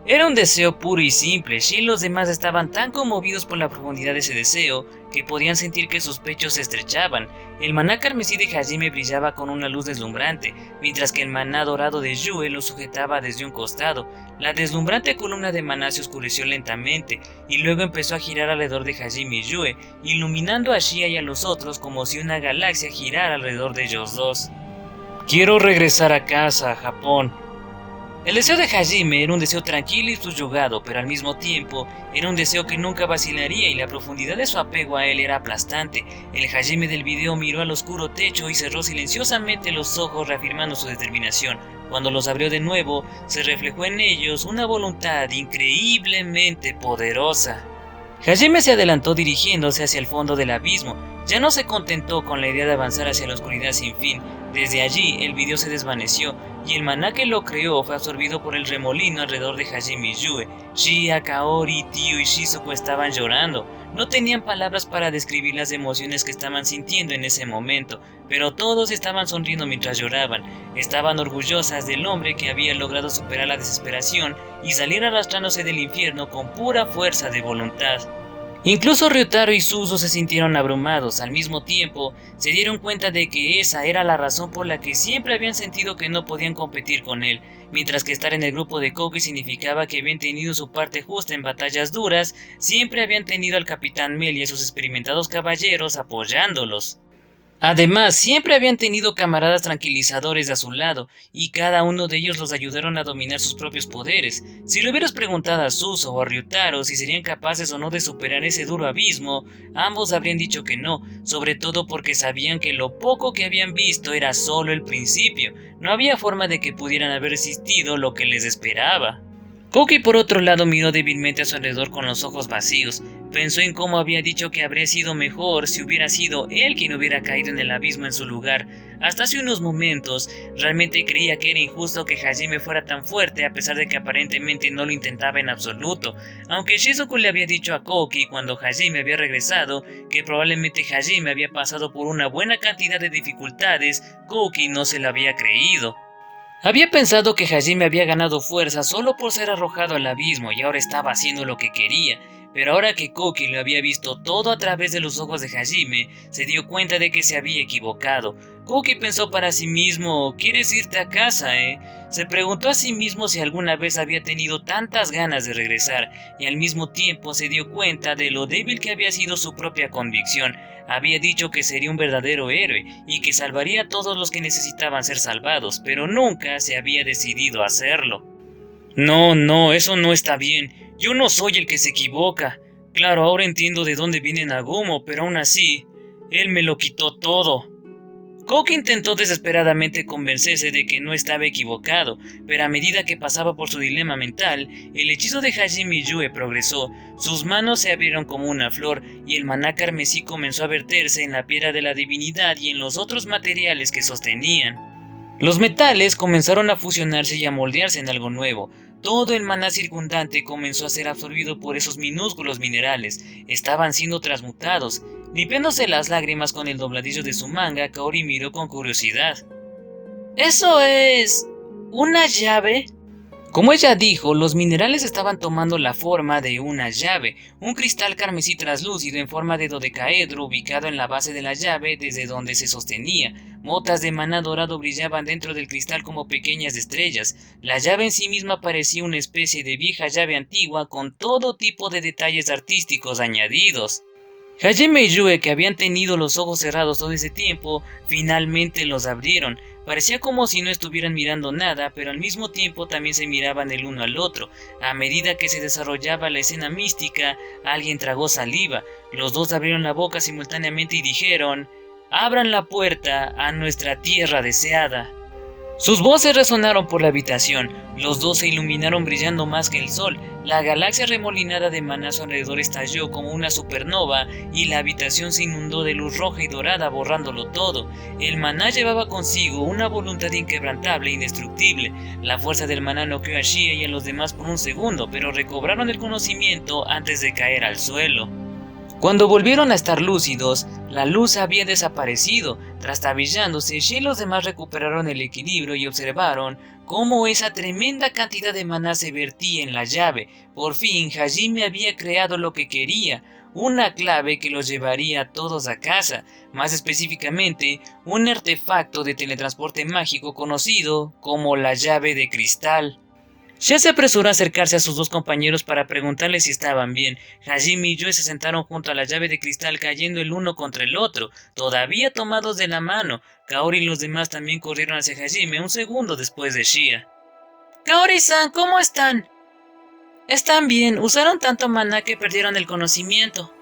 Era un deseo puro y simple. Shin y los demás estaban tan conmovidos por la profundidad de ese deseo que podían sentir que sus pechos se estrechaban. El maná carmesí de Hajime brillaba con una luz deslumbrante, mientras que el maná dorado de Yue lo sujetaba desde un costado. La deslumbrante columna de maná se oscureció lentamente y luego empezó a girar alrededor de Hajime y Yue, iluminando a Shia y a los otros como si una galaxia girara alrededor de ellos dos. Quiero regresar a casa, Japón. El deseo de Hajime era un deseo tranquilo y subyugado, pero al mismo tiempo era un deseo que nunca vacilaría y la profundidad de su apego a él era aplastante. El Hajime del video miró al oscuro techo y cerró silenciosamente los ojos reafirmando su determinación. Cuando los abrió de nuevo, se reflejó en ellos una voluntad increíblemente poderosa. Hajime se adelantó dirigiéndose hacia el fondo del abismo. Ya no se contentó con la idea de avanzar hacia la oscuridad sin fin. Desde allí, el video se desvaneció y el maná que lo creó fue absorbido por el remolino alrededor de Hajime y Yue. Shia, Kaori, Tio y Shizuku estaban llorando. No tenían palabras para describir las emociones que estaban sintiendo en ese momento, pero todos estaban sonriendo mientras lloraban. Estaban orgullosas del hombre que había logrado superar la desesperación y salir arrastrándose del infierno con pura fuerza de voluntad. Incluso Ryutaro y Suzu se sintieron abrumados. Al mismo tiempo, se dieron cuenta de que esa era la razón por la que siempre habían sentido que no podían competir con él. Mientras que estar en el grupo de Koki significaba que habían tenido su parte justa en batallas duras, siempre habían tenido al Capitán Mel y a sus experimentados caballeros apoyándolos. Además, siempre habían tenido camaradas tranquilizadores a su lado, y cada uno de ellos los ayudaron a dominar sus propios poderes. Si le hubieras preguntado a Suzu o a Ryutaro si serían capaces o no de superar ese duro abismo, ambos habrían dicho que no, sobre todo porque sabían que lo poco que habían visto era solo el principio. No había forma de que pudieran haber resistido lo que les esperaba. Koki por otro lado miró débilmente a su alrededor con los ojos vacíos. Pensó en cómo había dicho que habría sido mejor si hubiera sido él quien hubiera caído en el abismo en su lugar. Hasta hace unos momentos, realmente creía que era injusto que Hajime fuera tan fuerte a pesar de que aparentemente no lo intentaba en absoluto. Aunque Shizuku le había dicho a Koki cuando Hajime había regresado que probablemente Hajime había pasado por una buena cantidad de dificultades, Koki no se lo había creído. Había pensado que Hajime había ganado fuerza solo por ser arrojado al abismo y ahora estaba haciendo lo que quería, pero ahora que Koki lo había visto todo a través de los ojos de Hajime, se dio cuenta de que se había equivocado. Koki pensó para sí mismo: ¿quieres irte a casa, Se preguntó a sí mismo si alguna vez había tenido tantas ganas de regresar, y al mismo tiempo se dio cuenta de lo débil que había sido su propia convicción. Había dicho que sería un verdadero héroe y que salvaría a todos los que necesitaban ser salvados, pero nunca se había decidido a hacerlo. No, eso no está bien. Yo no soy el que se equivoca. Claro, ahora entiendo de dónde viene Nagumo, pero aún así, él me lo quitó todo. Koki intentó desesperadamente convencerse de que no estaba equivocado, pero a medida que pasaba por su dilema mental, el hechizo de Hajime Yue progresó. Sus manos se abrieron como una flor, y el maná carmesí comenzó a verterse en la piedra de la divinidad y en los otros materiales que sostenían. Los metales comenzaron a fusionarse y a moldearse en algo nuevo. Todo el maná circundante comenzó a ser absorbido por esos minúsculos minerales. Estaban siendo transmutados. Limpiándose las lágrimas con el dobladillo de su manga, Kaori miró con curiosidad. ¿Eso es una llave? Como ella dijo, los minerales estaban tomando la forma de una llave, un cristal carmesí traslúcido en forma de dodecaedro ubicado en la base de la llave desde donde se sostenía. Motas de maná dorado brillaban dentro del cristal como pequeñas estrellas. La llave en sí misma parecía una especie de vieja llave antigua con todo tipo de detalles artísticos añadidos. Hajime y Yue, que habían tenido los ojos cerrados todo ese tiempo, finalmente los abrieron. Parecía como si no estuvieran mirando nada, pero al mismo tiempo también se miraban el uno al otro. A medida que se desarrollaba la escena mística, alguien tragó saliva. Los dos abrieron la boca simultáneamente y dijeron: «Abran la puerta a nuestra tierra deseada». Sus voces resonaron por la habitación. Los dos se iluminaron brillando más que el sol. La galaxia remolinada de maná a su alrededor estalló como una supernova y la habitación se inundó de luz roja y dorada, borrándolo todo. El maná llevaba consigo una voluntad inquebrantable e indestructible. La fuerza del maná noqueó a Shia y a los demás por un segundo, pero recobraron el conocimiento antes de caer al suelo. Cuando volvieron a estar lúcidos, la luz había desaparecido. Trastabillándose, Shia y los demás recuperaron el equilibrio y observaron cómo esa tremenda cantidad de maná se vertía en la llave. Por fin, Hajime había creado lo que quería, una clave que los llevaría a todos a casa, más específicamente, un artefacto de teletransporte mágico conocido como la llave de cristal. Shia se apresuró a acercarse a sus dos compañeros para preguntarles si estaban bien. Hajime y Yue se sentaron junto a la llave de cristal, cayendo el uno contra el otro, todavía tomados de la mano. Kaori y los demás también corrieron hacia Hajime un segundo después de Shia. «Kaori-san, ¿cómo están?» «Están bien, usaron tanto maná que perdieron el conocimiento».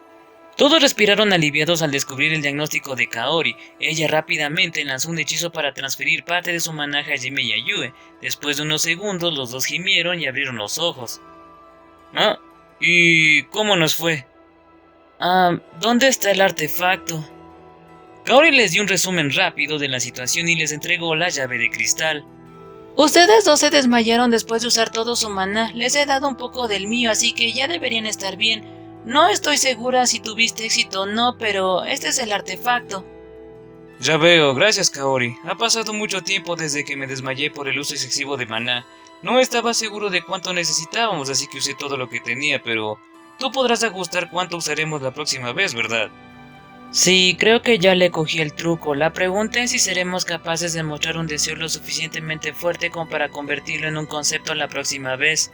Todos respiraron aliviados al descubrir el diagnóstico de Kaori. Ella rápidamente lanzó un hechizo para transferir parte de su maná a Hajime y a Yue. Después de unos segundos, los dos gimieron y abrieron los ojos. «¿Ah? ¿Y cómo nos fue?» ¿Dónde está el artefacto?» Kaori les dio un resumen rápido de la situación y les entregó la llave de cristal. «Ustedes dos se desmayaron después de usar todo su maná. Les he dado un poco del mío, así que ya deberían estar bien. No estoy segura si tuviste éxito o no, pero este es el artefacto». «Ya veo, gracias Kaori. Ha pasado mucho tiempo desde que me desmayé por el uso excesivo de maná. No estaba seguro de cuánto necesitábamos, así que usé todo lo que tenía, pero tú podrás ajustar cuánto usaremos la próxima vez, ¿verdad?» «Sí, creo que ya le cogí el truco. La pregunta es si seremos capaces de mostrar un deseo lo suficientemente fuerte como para convertirlo en un concepto la próxima vez».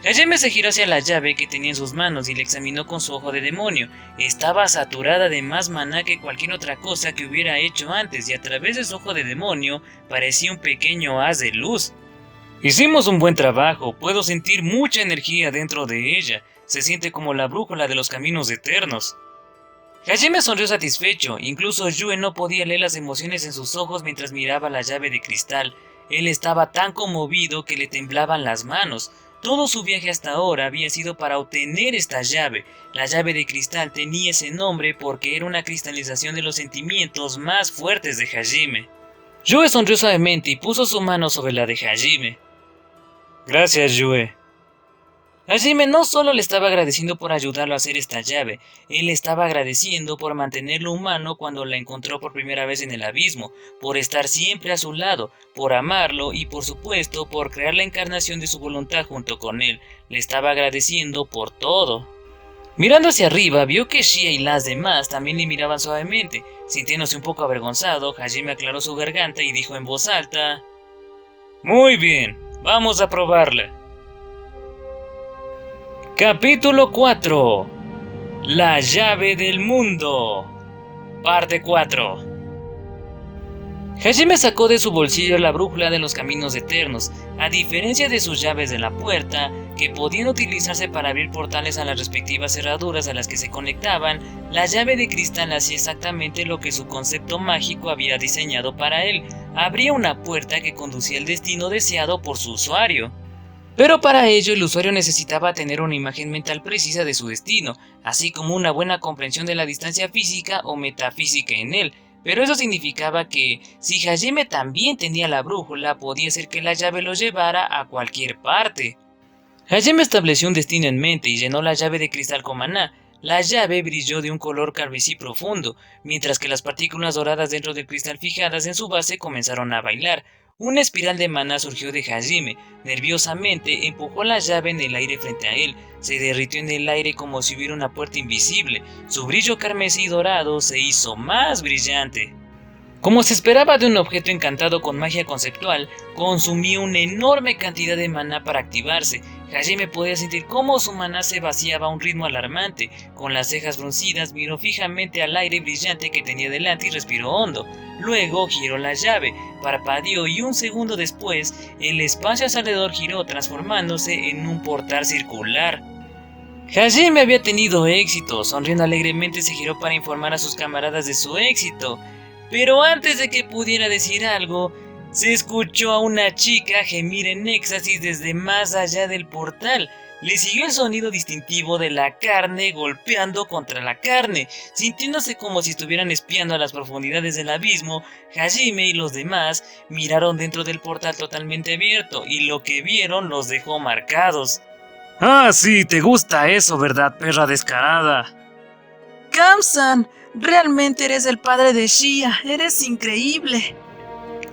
Hajime se giró hacia la llave que tenía en sus manos y la examinó con su ojo de demonio. Estaba saturada de más maná que cualquier otra cosa que hubiera hecho antes, y a través de su ojo de demonio parecía un pequeño haz de luz. «Hicimos un buen trabajo. Puedo sentir mucha energía dentro de ella. Se siente como la brújula de los caminos eternos». Hajime sonrió satisfecho. Incluso Yue no podía leer las emociones en sus ojos mientras miraba la llave de cristal. Él estaba tan conmovido que le temblaban las manos. Todo su viaje hasta ahora había sido para obtener esta llave. La llave de cristal tenía ese nombre porque era una cristalización de los sentimientos más fuertes de Hajime. Yue sonrió suavemente y puso su mano sobre la de Hajime. «Gracias, Yue». Hajime no solo le estaba agradeciendo por ayudarlo a hacer esta llave, él le estaba agradeciendo por mantenerlo humano cuando la encontró por primera vez en el abismo, por estar siempre a su lado, por amarlo y por supuesto por crear la encarnación de su voluntad junto con él. Le estaba agradeciendo por todo. Mirando hacia arriba, vio que Shia y las demás también le miraban suavemente. Sintiéndose un poco avergonzado, Hajime aclaró su garganta y dijo en voz alta: Muy bien, vamos a probarla. Capítulo 4. La llave del mundo. Parte 4. Hajime sacó de su bolsillo la brújula de los caminos eternos. A diferencia de sus llaves de la puerta, que podían utilizarse para abrir portales a las respectivas cerraduras a las que se conectaban, la llave de cristal hacía exactamente lo que su concepto mágico había diseñado para él: abría una puerta que conducía al destino deseado por su usuario. Pero para ello el usuario necesitaba tener una imagen mental precisa de su destino, así como una buena comprensión de la distancia física o metafísica en él. Pero eso significaba que, si Hajime también tenía la brújula, podía ser que la llave lo llevara a cualquier parte. Hajime estableció un destino en mente y llenó la llave de cristal con maná. La llave brilló de un color carmesí profundo, mientras que las partículas doradas dentro del cristal fijadas en su base comenzaron a bailar. Una espiral de maná surgió de Hajime. Nerviosamente empujó la llave en el aire frente a él. Se derritió en el aire como si hubiera una puerta invisible. Su brillo carmesí dorado se hizo más brillante. Como se esperaba de un objeto encantado con magia conceptual, consumió una enorme cantidad de maná para activarse. Hajime podía sentir cómo su maná se vaciaba a un ritmo alarmante. Con las cejas fruncidas miró fijamente al aire brillante que tenía delante y respiró hondo. Luego giró la llave, parpadeó y un segundo después, el espacio a su alrededor giró, transformándose en un portal circular. Hajime había tenido éxito. Sonriendo alegremente se giró para informar a sus camaradas de su éxito. Pero antes de que pudiera decir algo, se escuchó a una chica gemir en éxtasis desde más allá del portal. Le siguió el sonido distintivo de la carne golpeando contra la carne. Sintiéndose como si estuvieran espiando a las profundidades del abismo, Hajime y los demás miraron dentro del portal totalmente abierto, y lo que vieron los dejó marcados.
Ah, sí, te gusta eso, ¿verdad, perra descarada?
Kam-san, realmente eres el padre de Shia, eres increíble.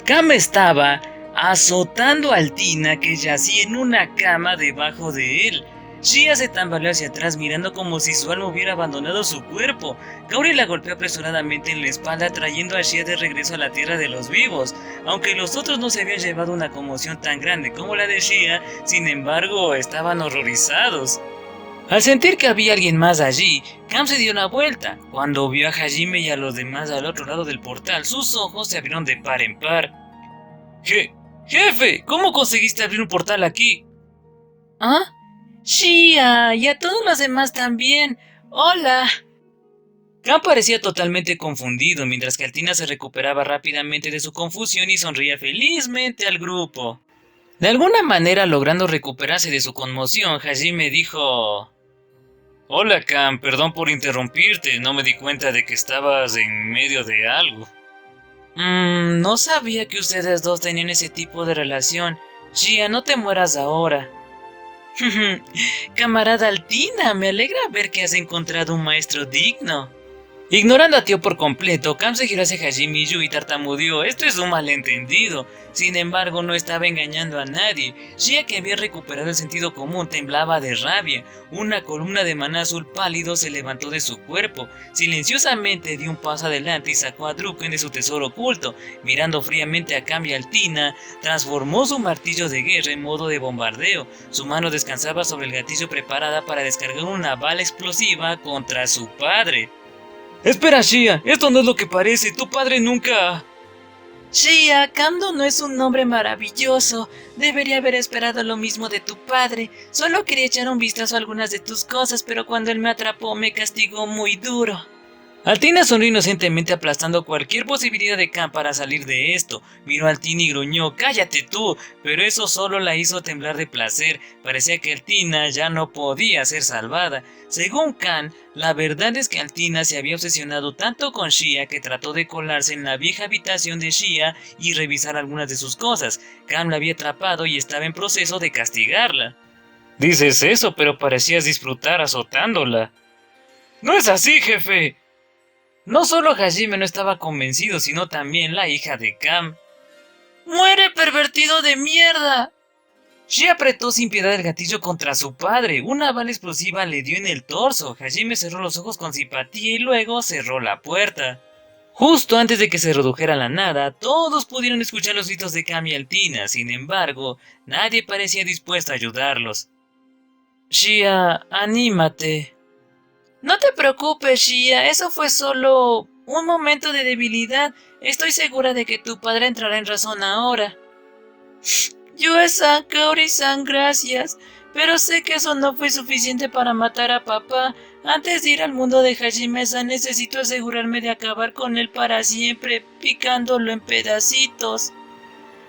Kam estaba azotando a Altina, que yacía en una cama debajo de él. Shia se tambaleó hacia atrás mirando como si su alma hubiera abandonado su cuerpo. Kaori la golpeó apresuradamente en la espalda, trayendo a Shia de regreso a la tierra de los vivos. Aunque los otros no se habían llevado una conmoción tan grande como la de Shia, sin embargo estaban horrorizados. Al sentir que había alguien más allí, Kam se dio una vuelta. Cuando vio a Hajime y a los demás al otro lado del portal, sus ojos se abrieron de par en par. ¡Jefe! ¿Cómo conseguiste abrir un portal aquí?
¿Ah? Shia, y a todos los demás también. ¡Hola!
Kam parecía totalmente confundido, mientras que Altina se recuperaba rápidamente de su confusión y sonreía felizmente al grupo. De alguna manera, logrando recuperarse de su conmoción, Hajime dijo: Hola Kam, perdón por interrumpirte, no me di cuenta de que estabas en medio de algo. No sabía que ustedes dos tenían ese tipo de relación. Shia, no te mueras ahora. Camarada Altina, me alegra ver que has encontrado un maestro digno. Ignorando a Tio por completo, Kam se giró hacia Hajime y Yu y tartamudeó: esto es un malentendido. Sin embargo, no estaba engañando a nadie. Shia, que había recuperado el sentido común, temblaba de rabia. Una columna de maná azul pálido se levantó de su cuerpo. Silenciosamente dio un paso adelante y sacó a Druken de su tesoro oculto. Mirando fríamente a Kam y Altina, transformó su martillo de guerra en modo de bombardeo. Su mano descansaba sobre el gatillo, preparada para descargar una bala explosiva contra su padre. Espera, Shia, esto no es lo que parece. Tu padre nunca...
Shia, Kamdo no es un nombre maravilloso. Debería haber esperado lo mismo de tu padre. Solo quería echar un vistazo a algunas de tus cosas, pero cuando él me atrapó me castigó muy duro.
Altina sonrió inocentemente, aplastando cualquier posibilidad de Kam para salir de esto. Miró a Altina y gruñó: ¡cállate tú! Pero eso solo la hizo temblar de placer. Parecía que Altina ya no podía ser salvada. Según Kam, la verdad es que Altina se había obsesionado tanto con Shia que trató de colarse en la vieja habitación de Shia y revisar algunas de sus cosas. Kam la había atrapado y estaba en proceso de castigarla. Dices eso, pero parecías disfrutar azotándola. ¡No es así, jefe! No solo Hajime no estaba convencido, sino también la hija de Kam.
¡Muere, pervertido de mierda!
Shi apretó sin piedad el gatillo contra su padre. Una bala explosiva le dio en el torso. Hajime cerró los ojos con simpatía y luego cerró la puerta. Justo antes de que se redujera a la nada, todos pudieron escuchar los gritos de Kami y Altina. Sin embargo, nadie parecía dispuesto a ayudarlos.
Shia, anímate. No te preocupes, Shia, eso fue solo un momento de debilidad. Estoy segura de que tu padre entrará en razón ahora. Yue-san, Kaori-san, gracias. Pero sé que eso no fue suficiente para matar a papá. Antes de ir al mundo de Hajime-san necesito asegurarme de acabar con él para siempre, picándolo en pedacitos.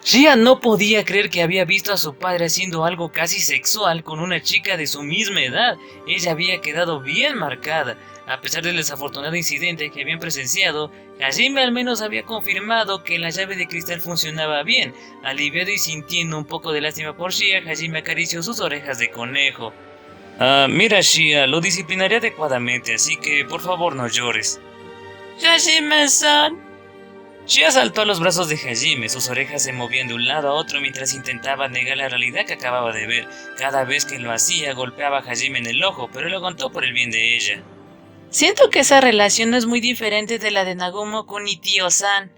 Shia no podía creer que había visto a su padre haciendo algo casi sexual con una chica de su misma edad. Ella había quedado bien marcada. A pesar del desafortunado incidente que habían presenciado, Hajime al menos había confirmado que la llave de cristal funcionaba bien. Aliviado y sintiendo un poco de lástima por Shia, Hajime acarició sus orejas de conejo. Mira, Shia, lo disciplinaré adecuadamente, así que por favor no llores.
Hajime-san.
Shia saltó a los brazos de Hajime, sus orejas se movían de un lado a otro mientras intentaba negar la realidad que acababa de ver. Cada vez que lo hacía, golpeaba a Hajime en el ojo, pero lo contó por el bien de ella.
Siento que esa relación no es muy diferente de la de Nagumo-kun y Tio-san.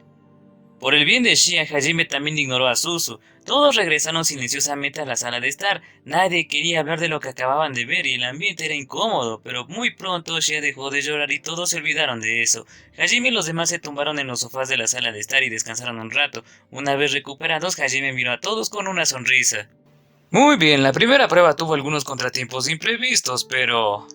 Por el bien de Shia, Hajime también ignoró a Suzu. Todos regresaron silenciosamente a la sala de estar. Nadie quería hablar de lo que acababan de ver y el ambiente era incómodo, pero muy pronto Shia dejó de llorar y todos se olvidaron de eso. Hajime y los demás se tumbaron en los sofás de la sala de estar y descansaron un rato. Una vez recuperados, Hajime miró a todos con una sonrisa. Muy bien, la primera prueba tuvo algunos contratiempos imprevistos, pero...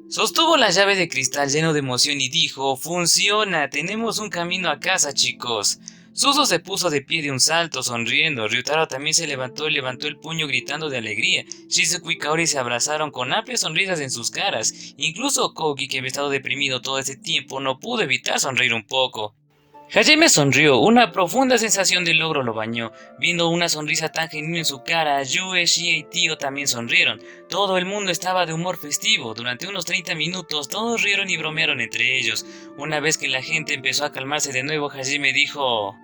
Sostuvo la llave de cristal lleno de emoción y dijo: «¡Funciona! ¡Tenemos un camino a casa, chicos!». Suzu se puso de pie de un salto, sonriendo. Ryutaro también se levantó y levantó el puño gritando de alegría. Shizuku y Kaori se abrazaron con amplias sonrisas en sus caras. Incluso Koki, que había estado deprimido todo ese tiempo, no pudo evitar sonreír un poco. Hajime sonrió, una profunda sensación de logro lo bañó. Viendo una sonrisa tan genuina en su cara, Yue, Shia y Tio también sonrieron. Todo el mundo estaba de humor festivo. Durante unos 30 minutos todos rieron y bromearon entre ellos. Una vez que la gente empezó a calmarse de nuevo, Hajime dijo: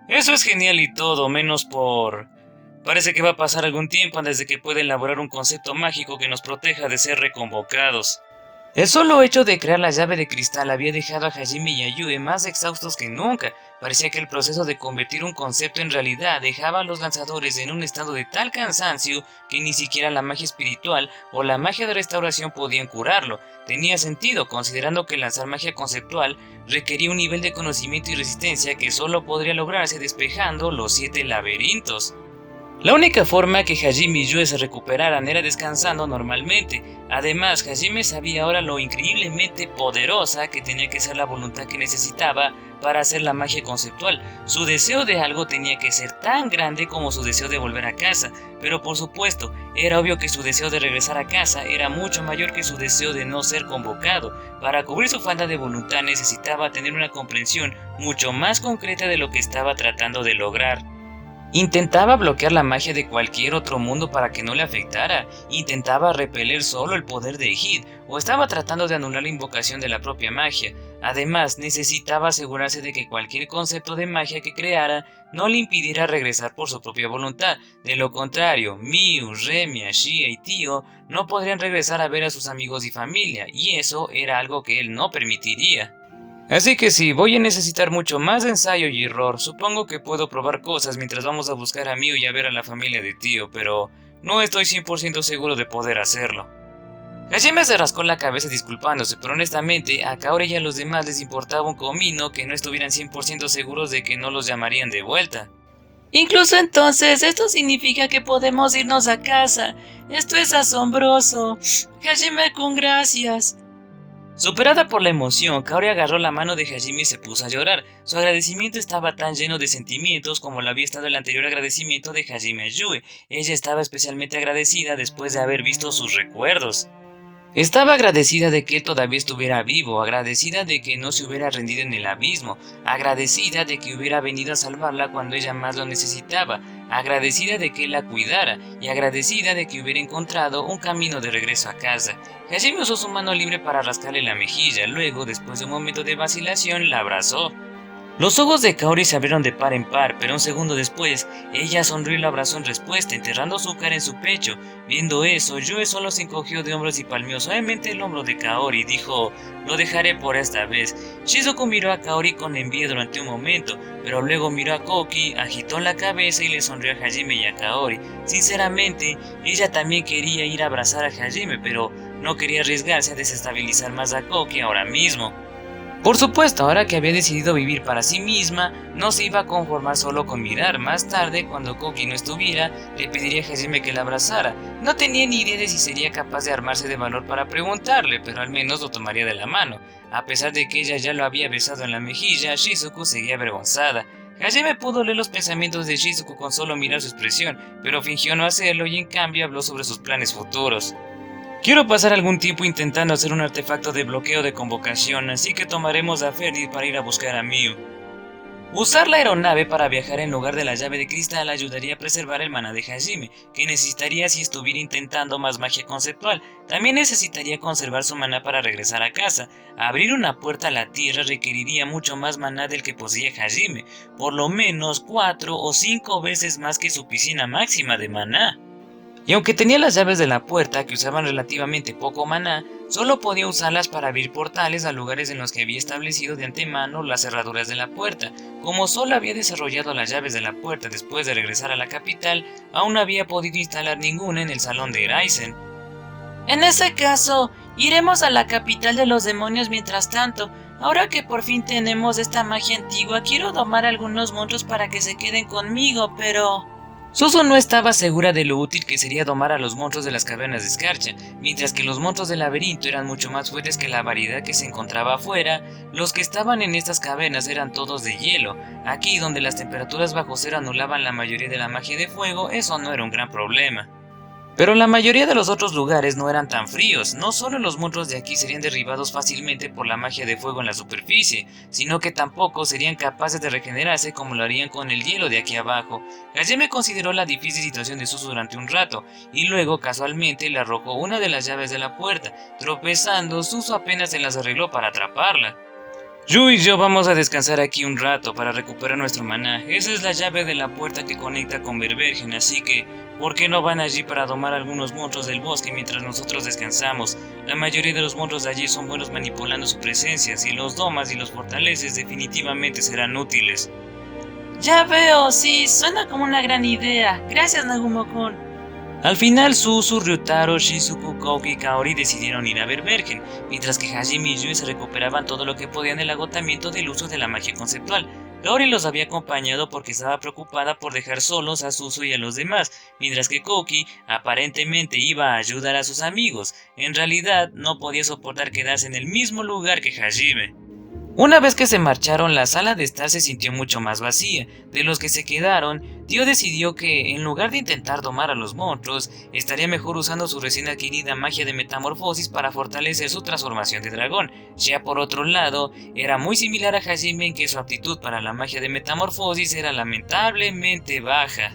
«Eso es genial y todo, menos por... Parece que va a pasar algún tiempo antes de que pueda elaborar un concepto mágico que nos proteja de ser reconvocados». El solo hecho de crear la llave de cristal había dejado a Hajime y a Yue más exhaustos que nunca. Parecía que el proceso de convertir un concepto en realidad dejaba a los lanzadores en un estado de tal cansancio que ni siquiera la magia espiritual o la magia de restauración podían curarlo. Tenía sentido, considerando que lanzar magia conceptual requería un nivel de conocimiento y resistencia que solo podría lograrse despejando los 7 laberintos. La única forma que Hajime y Yue se recuperaran era descansando normalmente. Además, Hajime sabía ahora lo increíblemente poderosa que tenía que ser la voluntad que necesitaba para hacer la magia conceptual. Su deseo de algo tenía que ser tan grande como su deseo de volver a casa, pero por supuesto, era obvio que su deseo de regresar a casa era mucho mayor que su deseo de no ser convocado. Para cubrir su falta de voluntad necesitaba tener una comprensión mucho más concreta de lo que estaba tratando de lograr. Intentaba bloquear la magia de cualquier otro mundo para que no le afectara, intentaba repeler solo el poder de Ehid, o estaba tratando de anular la invocación de la propia magia. Además, necesitaba asegurarse de que cualquier concepto de magia que creara no le impidiera regresar por su propia voluntad. De lo contrario, Miu, Remia, Shia y Tio no podrían regresar a ver a sus amigos y familia, y eso era algo que él no permitiría. Así que sí, voy a necesitar mucho más ensayo y error. Supongo que puedo probar cosas mientras vamos a buscar a Miu y a ver a la familia de Tio, pero no estoy 100% seguro de poder hacerlo. Hajime se rascó la cabeza disculpándose, pero honestamente a Kaori y a los demás les importaba un comino que no estuvieran 100% seguros de que no los llamarían de vuelta.
Incluso entonces, esto significa que podemos irnos a casa. Esto es asombroso. Hajime-kun, gracias.
Superada por la emoción, Kaori agarró la mano de Hajime y se puso a llorar. Su agradecimiento estaba tan lleno de sentimientos como lo había estado el anterior agradecimiento de Hajime a Yue. Ella estaba especialmente agradecida después de haber visto sus recuerdos. Estaba agradecida de que él todavía estuviera vivo, agradecida de que no se hubiera rendido en el abismo, agradecida de que hubiera venido a salvarla cuando ella más lo necesitaba, agradecida de que él la cuidara y agradecida de que hubiera encontrado un camino de regreso a casa. Hajime usó su mano libre para rascarle la mejilla, luego, después de un momento de vacilación, la abrazó. Los ojos de Kaori se abrieron de par en par, pero un segundo después, ella sonrió y lo abrazó en respuesta, enterrando su cara en su pecho. Viendo eso, Yue solo se encogió de hombros y palmeó suavemente el hombro de Kaori y dijo: lo dejaré por esta vez. Shizuku miró a Kaori con envidia durante un momento, pero luego miró a Koki, agitó la cabeza y le sonrió a Hajime y a Kaori. Sinceramente, ella también quería ir a abrazar a Hajime, pero no quería arriesgarse a desestabilizar más a Koki ahora mismo. Por supuesto, ahora que había decidido vivir para sí misma, no se iba a conformar solo con mirar. Más tarde, cuando Koki no estuviera, le pediría a Hajime que la abrazara. No tenía ni idea de si sería capaz de armarse de valor para preguntarle, pero al menos lo tomaría de la mano. A pesar de que ella ya lo había besado en la mejilla, Shizuku seguía avergonzada. Hajime pudo leer los pensamientos de Shizuku con solo mirar su expresión, pero fingió no hacerlo y en cambio habló sobre sus planes futuros. Quiero pasar algún tiempo intentando hacer un artefacto de bloqueo de convocación, así que tomaremos a Ferdi para ir a buscar a Miu. Usar la aeronave para viajar en lugar de la llave de cristal ayudaría a preservar el maná de Hajime, que necesitaría si estuviera intentando más magia conceptual. También necesitaría conservar su maná para regresar a casa. Abrir una puerta a la tierra requeriría mucho más maná del que poseía Hajime, por lo menos 4 o 5 veces más que su piscina máxima de maná. Y aunque tenía las llaves de la puerta, que usaban relativamente poco maná, solo podía usarlas para abrir portales a lugares en los que había establecido de antemano las cerraduras de la puerta. Como solo había desarrollado las llaves de la puerta después de regresar a la capital, aún no había podido instalar ninguna en el salón de Eraisen.
En ese caso, iremos a la capital de los demonios mientras tanto. Ahora que por fin tenemos esta magia antigua, quiero domar algunos monstruos para que se queden conmigo, pero...
Suzu no estaba segura de lo útil que sería domar a los monstruos de las cavernas de escarcha. Mientras que los monstruos del laberinto eran mucho más fuertes que la variedad que se encontraba afuera, los que estaban en estas cavernas eran todos de hielo. Aquí, donde las temperaturas bajo cero anulaban la mayoría de la magia de fuego, eso no era un gran problema. Pero la mayoría de los otros lugares no eran tan fríos. No solo los monstruos de aquí serían derribados fácilmente por la magia de fuego en la superficie, sino que tampoco serían capaces de regenerarse como lo harían con el hielo de aquí abajo. Hajime consideró la difícil situación de Suzu durante un rato, y luego casualmente le arrojó una de las llaves de la puerta. Tropezando, Suzu apenas se las arregló para atraparla. Yu y yo vamos a descansar aquí un rato para recuperar nuestro maná. Esa es la llave de la puerta que conecta con Verbergen, así que ¿por qué no van allí para domar algunos monstruos del bosque mientras nosotros descansamos? La mayoría de los monstruos de allí son buenos manipulando su presencia. Si los domas y los fortaleces, definitivamente serán útiles.
Ya veo, sí, suena como una gran idea. Gracias, Nagumo-kun.
Al final, Suzu, Ryutaro, Shizuku, Koki y Kaori decidieron ir a Verbergen, mientras que Hajime y Yui se recuperaban todo lo que podían del agotamiento del uso de la magia conceptual. Kaori los había acompañado porque estaba preocupada por dejar solos a Suzu y a los demás, mientras que Koki aparentemente iba a ayudar a sus amigos. En realidad, no podía soportar quedarse en el mismo lugar que Hajime. Una vez que se marcharon, la sala de estar se sintió mucho más vacía. De los que se quedaron, Tio decidió que, en lugar de intentar domar a los monstruos, estaría mejor usando su recién adquirida magia de metamorfosis para fortalecer su transformación de dragón. Ya por otro lado, era muy similar a Hajime en que su aptitud para la magia de metamorfosis era lamentablemente baja.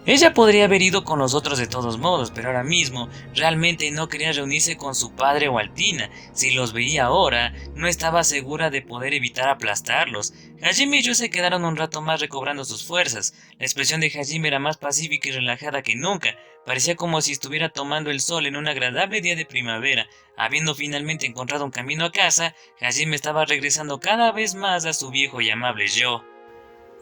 Ella podría haber ido con los otros de todos modos, pero ahora mismo realmente no quería reunirse con su padre o Altina. Si los veía ahora, no estaba segura de poder evitar aplastarlos. Hajime y Yu se quedaron un rato más recobrando sus fuerzas. La expresión de Hajime era más pacífica y relajada que nunca. Parecía como si estuviera tomando el sol en un agradable día de primavera. Habiendo finalmente encontrado un camino a casa, Hajime estaba regresando cada vez más a su viejo y amable yo.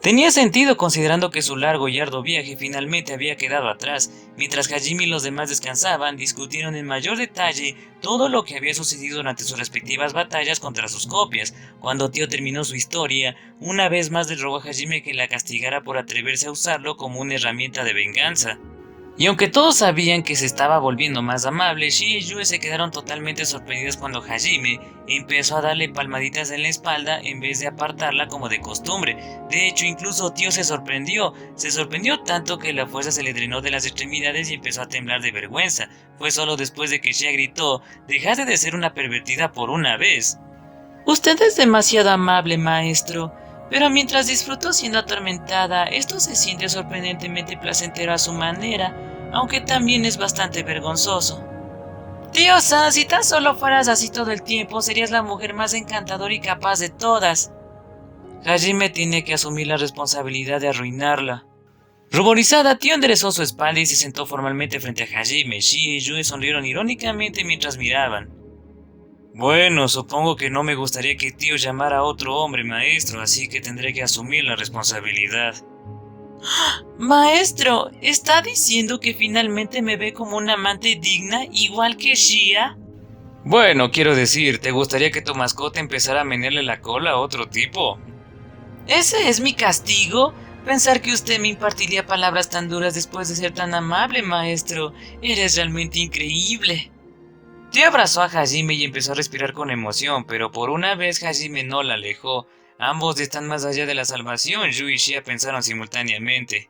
Tenía sentido considerando que su largo y arduo viaje finalmente había quedado atrás. Mientras Hajime y los demás descansaban, discutieron en mayor detalle todo lo que había sucedido durante sus respectivas batallas contra sus copias. Cuando Tio terminó su historia, una vez más le rogó a Hajime que la castigara por atreverse a usarlo como una herramienta de venganza. Y aunque todos sabían que se estaba volviendo más amable, Shi y Yue se quedaron totalmente sorprendidos cuando Hajime empezó a darle palmaditas en la espalda en vez de apartarla como de costumbre. De hecho, incluso Tio se sorprendió tanto que la fuerza se le drenó de las extremidades y empezó a temblar de vergüenza. Fue solo después de que Shia gritó: «¡Dejaste de ser una pervertida por una vez!».
Usted es demasiado amable, maestro. Pero mientras disfruto siendo atormentada, esto se siente sorprendentemente placentero a su manera, aunque también es bastante vergonzoso. Tio-san, si tan solo fueras así todo el tiempo, serías la mujer más encantadora y capaz de todas.
Hajime tiene que asumir la responsabilidad de arruinarla. Ruborizada, Tio enderezó su espalda y se sentó formalmente frente a Hajime. Shie y Yue sonrieron irónicamente mientras miraban. Bueno, supongo que no me gustaría que Tio llamara a otro hombre maestro, así que tendré que asumir la responsabilidad.
Maestro, ¿está diciendo que finalmente me ve como una amante digna, igual que Shia?
Bueno, quiero decir, ¿te gustaría que tu mascota empezara a menearle la cola a otro tipo?
¿Ese es mi castigo? Pensar que usted me impartiría palabras tan duras después de ser tan amable, maestro. Eres realmente increíble.
Tio abrazó a Hajime y empezó a respirar con emoción, pero por una vez Hajime no la alejó. Ambos están más allá de la salvación, Yue y Shia pensaron simultáneamente.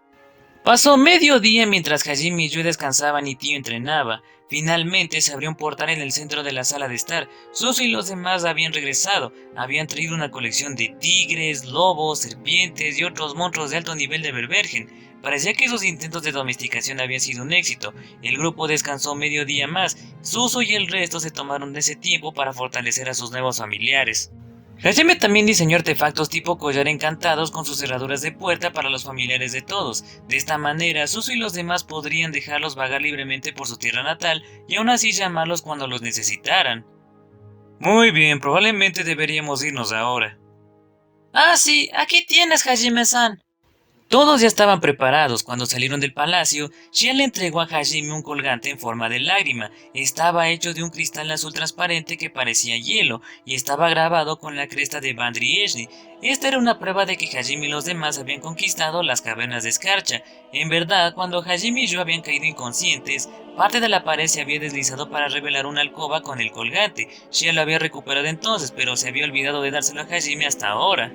Pasó mediodía mientras Hajime y Yue descansaban y Tio entrenaba. Finalmente se abrió un portal en el centro de la sala de estar. Suzu y los demás habían regresado. Habían traído una colección de tigres, lobos, serpientes y otros monstruos de alto nivel de Berbergen. Parecía que sus intentos de domesticación habían sido un éxito. El grupo descansó medio día más. Suzu y el resto se tomaron de ese tiempo para fortalecer a sus nuevos familiares. Hajime también diseñó artefactos tipo collar encantados con sus cerraduras de puerta para los familiares de todos. De esta manera, Suzu y los demás podrían dejarlos vagar libremente por su tierra natal y aún así llamarlos cuando los necesitaran. Muy bien, probablemente deberíamos irnos ahora.
Ah, sí, aquí tienes, Hajime-san.
Todos ya estaban preparados. Cuando salieron del palacio, Shia le entregó a Hajime un colgante en forma de lágrima. Estaba hecho de un cristal azul transparente que parecía hielo y estaba grabado con la cresta de Bandri Eshni. Esta era una prueba de que Hajime y los demás habían conquistado las cavernas de escarcha. En verdad, cuando Hajime y yo habían caído inconscientes, parte de la pared se había deslizado para revelar una alcoba con el colgante. Shia lo había recuperado entonces, pero se había olvidado de dárselo a Hajime hasta ahora.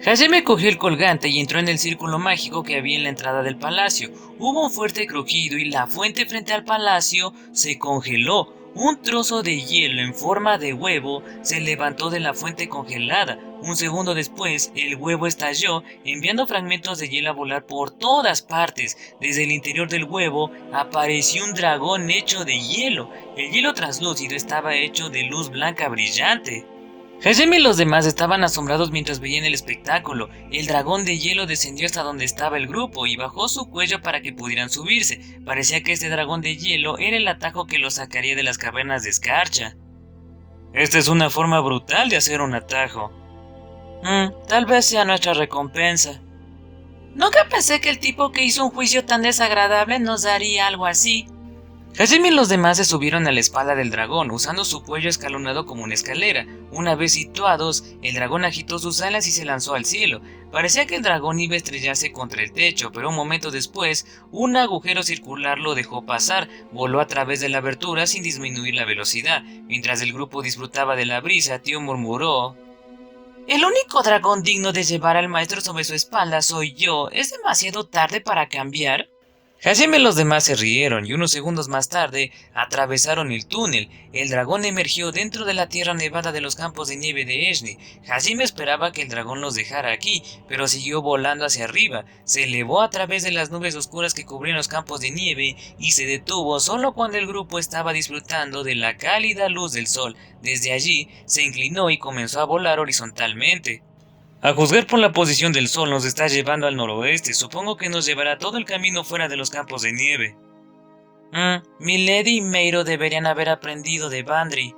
Hajime cogió el colgante y entró en el círculo mágico que había en la entrada del palacio. Hubo un fuerte crujido y la fuente frente al palacio se congeló. Un trozo de hielo en forma de huevo se levantó de la fuente congelada. Un segundo después, el huevo estalló, enviando fragmentos de hielo a volar por todas partes. Desde el interior del huevo apareció un dragón hecho de hielo. El hielo translúcido estaba hecho de luz blanca brillante. Hajime y los demás estaban asombrados mientras veían el espectáculo. El dragón de hielo descendió hasta donde estaba el grupo y bajó su cuello para que pudieran subirse. Parecía que este dragón de hielo era el atajo que los sacaría de las cavernas de escarcha. Esta es una forma brutal de hacer un atajo.
Tal vez sea nuestra recompensa. Nunca pensé que el tipo que hizo un juicio tan desagradable nos daría algo así.
Hajime y los demás se subieron a la espalda del dragón, usando su cuello escalonado como una escalera. Una vez situados, el dragón agitó sus alas y se lanzó al cielo. Parecía que el dragón iba a estrellarse contra el techo, pero un momento después, un agujero circular lo dejó pasar. Voló a través de la abertura sin disminuir la velocidad. Mientras el grupo disfrutaba de la brisa, Tio murmuró:
El único dragón digno de llevar al maestro sobre su espalda soy yo. ¿Es demasiado tarde para cambiar?
Hajime y los demás se rieron y unos segundos más tarde atravesaron el túnel. El dragón emergió dentro de la tierra nevada de los campos de nieve de Eshni. Hajime esperaba que el dragón los dejara aquí, pero siguió volando hacia arriba. Se elevó a través de las nubes oscuras que cubrían los campos de nieve y se detuvo solo cuando el grupo estaba disfrutando de la cálida luz del sol. Desde allí se inclinó y comenzó a volar horizontalmente. A juzgar por la posición del sol nos está llevando al noroeste. Supongo que nos llevará todo el camino fuera de los campos de nieve.
Milady y Meiro deberían haber aprendido de Bandri.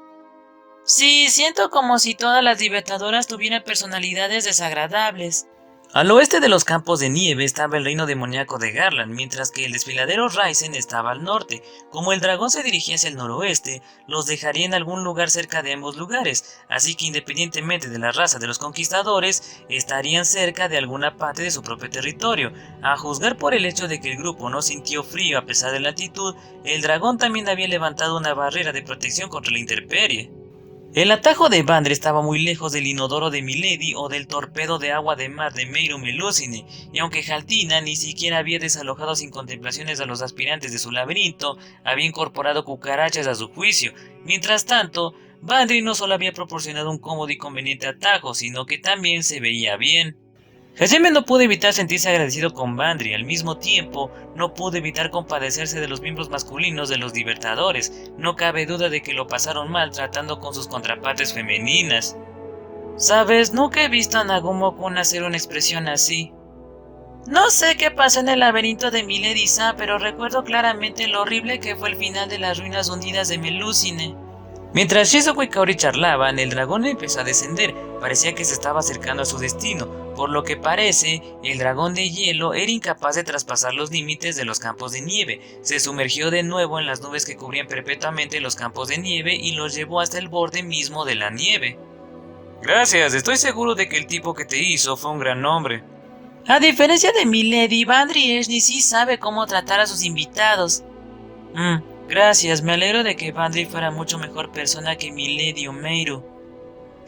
Sí, siento como si todas las libertadoras tuvieran personalidades desagradables.
Al oeste de los campos de nieve estaba el reino demoníaco de Garland, mientras que el desfiladero Raizen estaba al norte. Como el dragón se dirigía hacia el noroeste, los dejaría en algún lugar cerca de ambos lugares, así que independientemente de la raza de los conquistadores, estarían cerca de alguna parte de su propio territorio. A juzgar por el hecho de que el grupo no sintió frío a pesar de la altitud, el dragón también había levantado una barrera de protección contra la intemperie. El atajo de Bandri estaba muy lejos del inodoro de Milady o del torpedo de agua de mar de Meiro Melusine, y aunque Jaltina ni siquiera había desalojado sin contemplaciones a los aspirantes de su laberinto, había incorporado cucarachas a su juicio. Mientras tanto, Bandri no solo había proporcionado un cómodo y conveniente atajo, sino que también se veía bien. Hajime no pudo evitar sentirse agradecido con Bandri, al mismo tiempo no pudo evitar compadecerse de los miembros masculinos de los Libertadores. No cabe duda de que lo pasaron mal tratando con sus contrapartes femeninas.
Sabes, nunca he visto a Nagumo-kun hacer una expresión así. No sé qué pasó en el laberinto de Milady-san, pero recuerdo claramente lo horrible que fue el final de las ruinas hundidas de Melusine. Mientras Shizuko y Kaori charlaban, el dragón empezó a descender. Parecía que se estaba acercando a su destino. Por lo que parece, el dragón de hielo era incapaz de traspasar los límites de los campos de nieve. Se sumergió de nuevo en las nubes que cubrían perpetuamente los campos de nieve y los llevó hasta el borde mismo de la nieve.
Gracias, estoy seguro de que el tipo que te hizo fue un gran hombre.
A diferencia de Milady, Bandry Eshni sí sabe cómo tratar a sus invitados. Gracias, me alegro de que Bandry fuera mucho mejor persona que Milady o Meiru.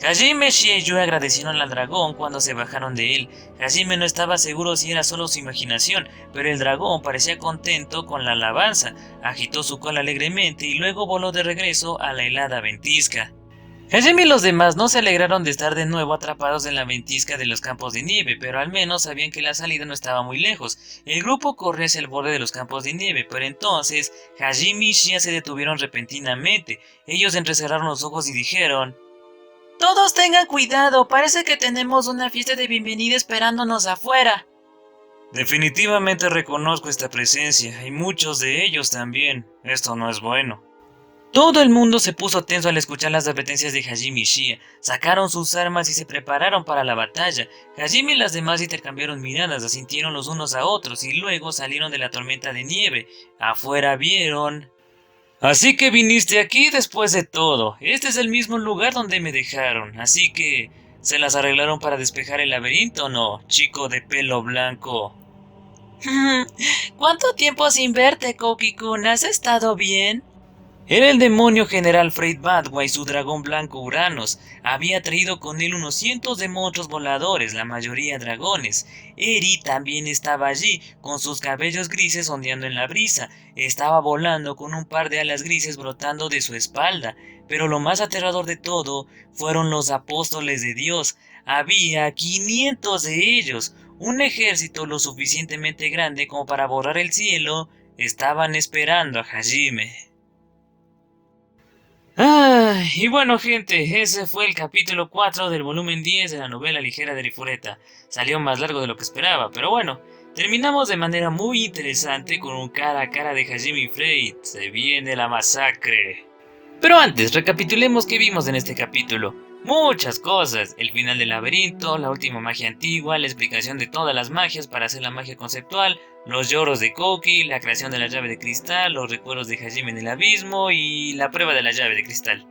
Hajime, Shie y Yui agradecieron al dragón cuando se bajaron de él. Hajime no estaba seguro si era solo su imaginación, pero el dragón parecía contento con la alabanza, agitó su cola alegremente y luego voló de regreso a la helada ventisca. Hajime y los demás no se alegraron de estar de nuevo atrapados en la ventisca de los campos de nieve, pero al menos sabían que la salida no estaba muy lejos. El grupo corrió hacia el borde de los campos de nieve, pero entonces Hajime y Shia se detuvieron repentinamente. Ellos entrecerraron los ojos y dijeron: «Todos tengan cuidado, parece que tenemos una fiesta de bienvenida esperándonos afuera».
Definitivamente reconozco esta presencia, y muchos de ellos también. Esto no es bueno.
Todo el mundo se puso tenso al escuchar las advertencias de Hajime y Shia. Sacaron sus armas y se prepararon para la batalla. Hajime y las demás intercambiaron miradas, asintieron los unos a otros y luego salieron de la tormenta de nieve. Afuera vieron...
Así que viniste aquí después de todo. Este es el mismo lugar donde me dejaron, así que... ¿se las arreglaron para despejar el laberinto o no, chico de pelo blanco?
¿Cuánto tiempo sin verte, Koki-kun? ¿Has estado bien?
Era el demonio general Freight Badwa y su dragón blanco Uranos. Había traído con él unos cientos de monstruos voladores, la mayoría dragones. Eri también estaba allí, con sus cabellos grises ondeando en la brisa. Estaba volando con un par de alas grises brotando de su espalda. Pero lo más aterrador de todo fueron los apóstoles de Dios. Había 500 de ellos. Un ejército lo suficientemente grande como para borrar el cielo. Estaban esperando a Hajime.
Y bueno gente, ese fue el capítulo 4 del volumen 10 de la novela ligera de Rifureta. Salió más largo de lo que esperaba, pero bueno, terminamos de manera muy interesante con un cara a cara de Hajime y Freight. Se viene la masacre. Pero antes, recapitulemos qué vimos en este capítulo. Muchas cosas, el final del laberinto, la última magia antigua, la explicación de todas las magias para hacer la magia conceptual, los lloros de Koki, la creación de la llave de cristal, los recuerdos de Hajime en el abismo y la prueba de la llave de cristal.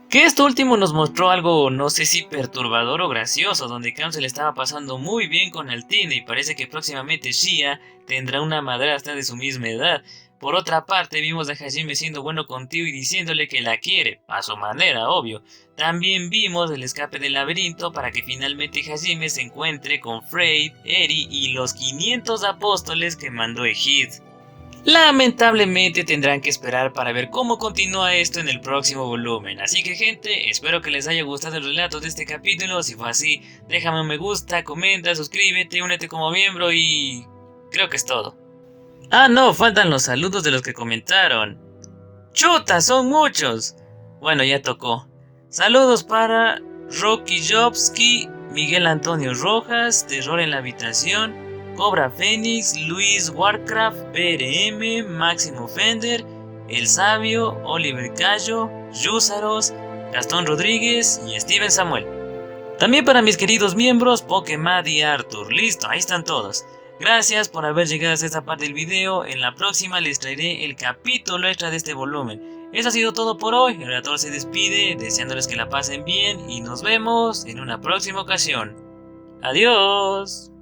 Que esto último nos mostró algo, no sé si perturbador o gracioso, donde Cam se le estaba pasando muy bien con Altina y parece que próximamente Shia tendrá una madrastra de su misma edad. Por otra parte, vimos a Hajime siendo bueno con Tio y diciéndole que la quiere, a su manera, obvio. También vimos el escape del laberinto para que finalmente Hajime se encuentre con Freight, Eri y los 500 apóstoles que mandó Ejid. Lamentablemente tendrán que esperar para ver cómo continúa esto en el próximo volumen. Así que gente, espero que les haya gustado el relato de este capítulo. Si fue así, déjame un me gusta, comenta, suscríbete, únete como miembro y... creo que es todo. Ah no, faltan los saludos de los que comentaron. ¡Chuta, son muchos! Bueno, ya tocó. Saludos para Rocky Jobski, Miguel Antonio Rojas, Terror en la Habitación, Cobra Fénix, Luis Warcraft, PRM, Máximo Fender, El Sabio, Oliver Cayo, Yusaros, Gastón Rodríguez y Steven Samuel. También para mis queridos miembros Pokemad y Arthur. Listo, ahí están todos. Gracias por haber llegado hasta esta parte del video. En la próxima les traeré el capítulo extra de este volumen. Eso ha sido todo por hoy. El relator se despide deseándoles que la pasen bien y nos vemos en una próxima ocasión. Adiós.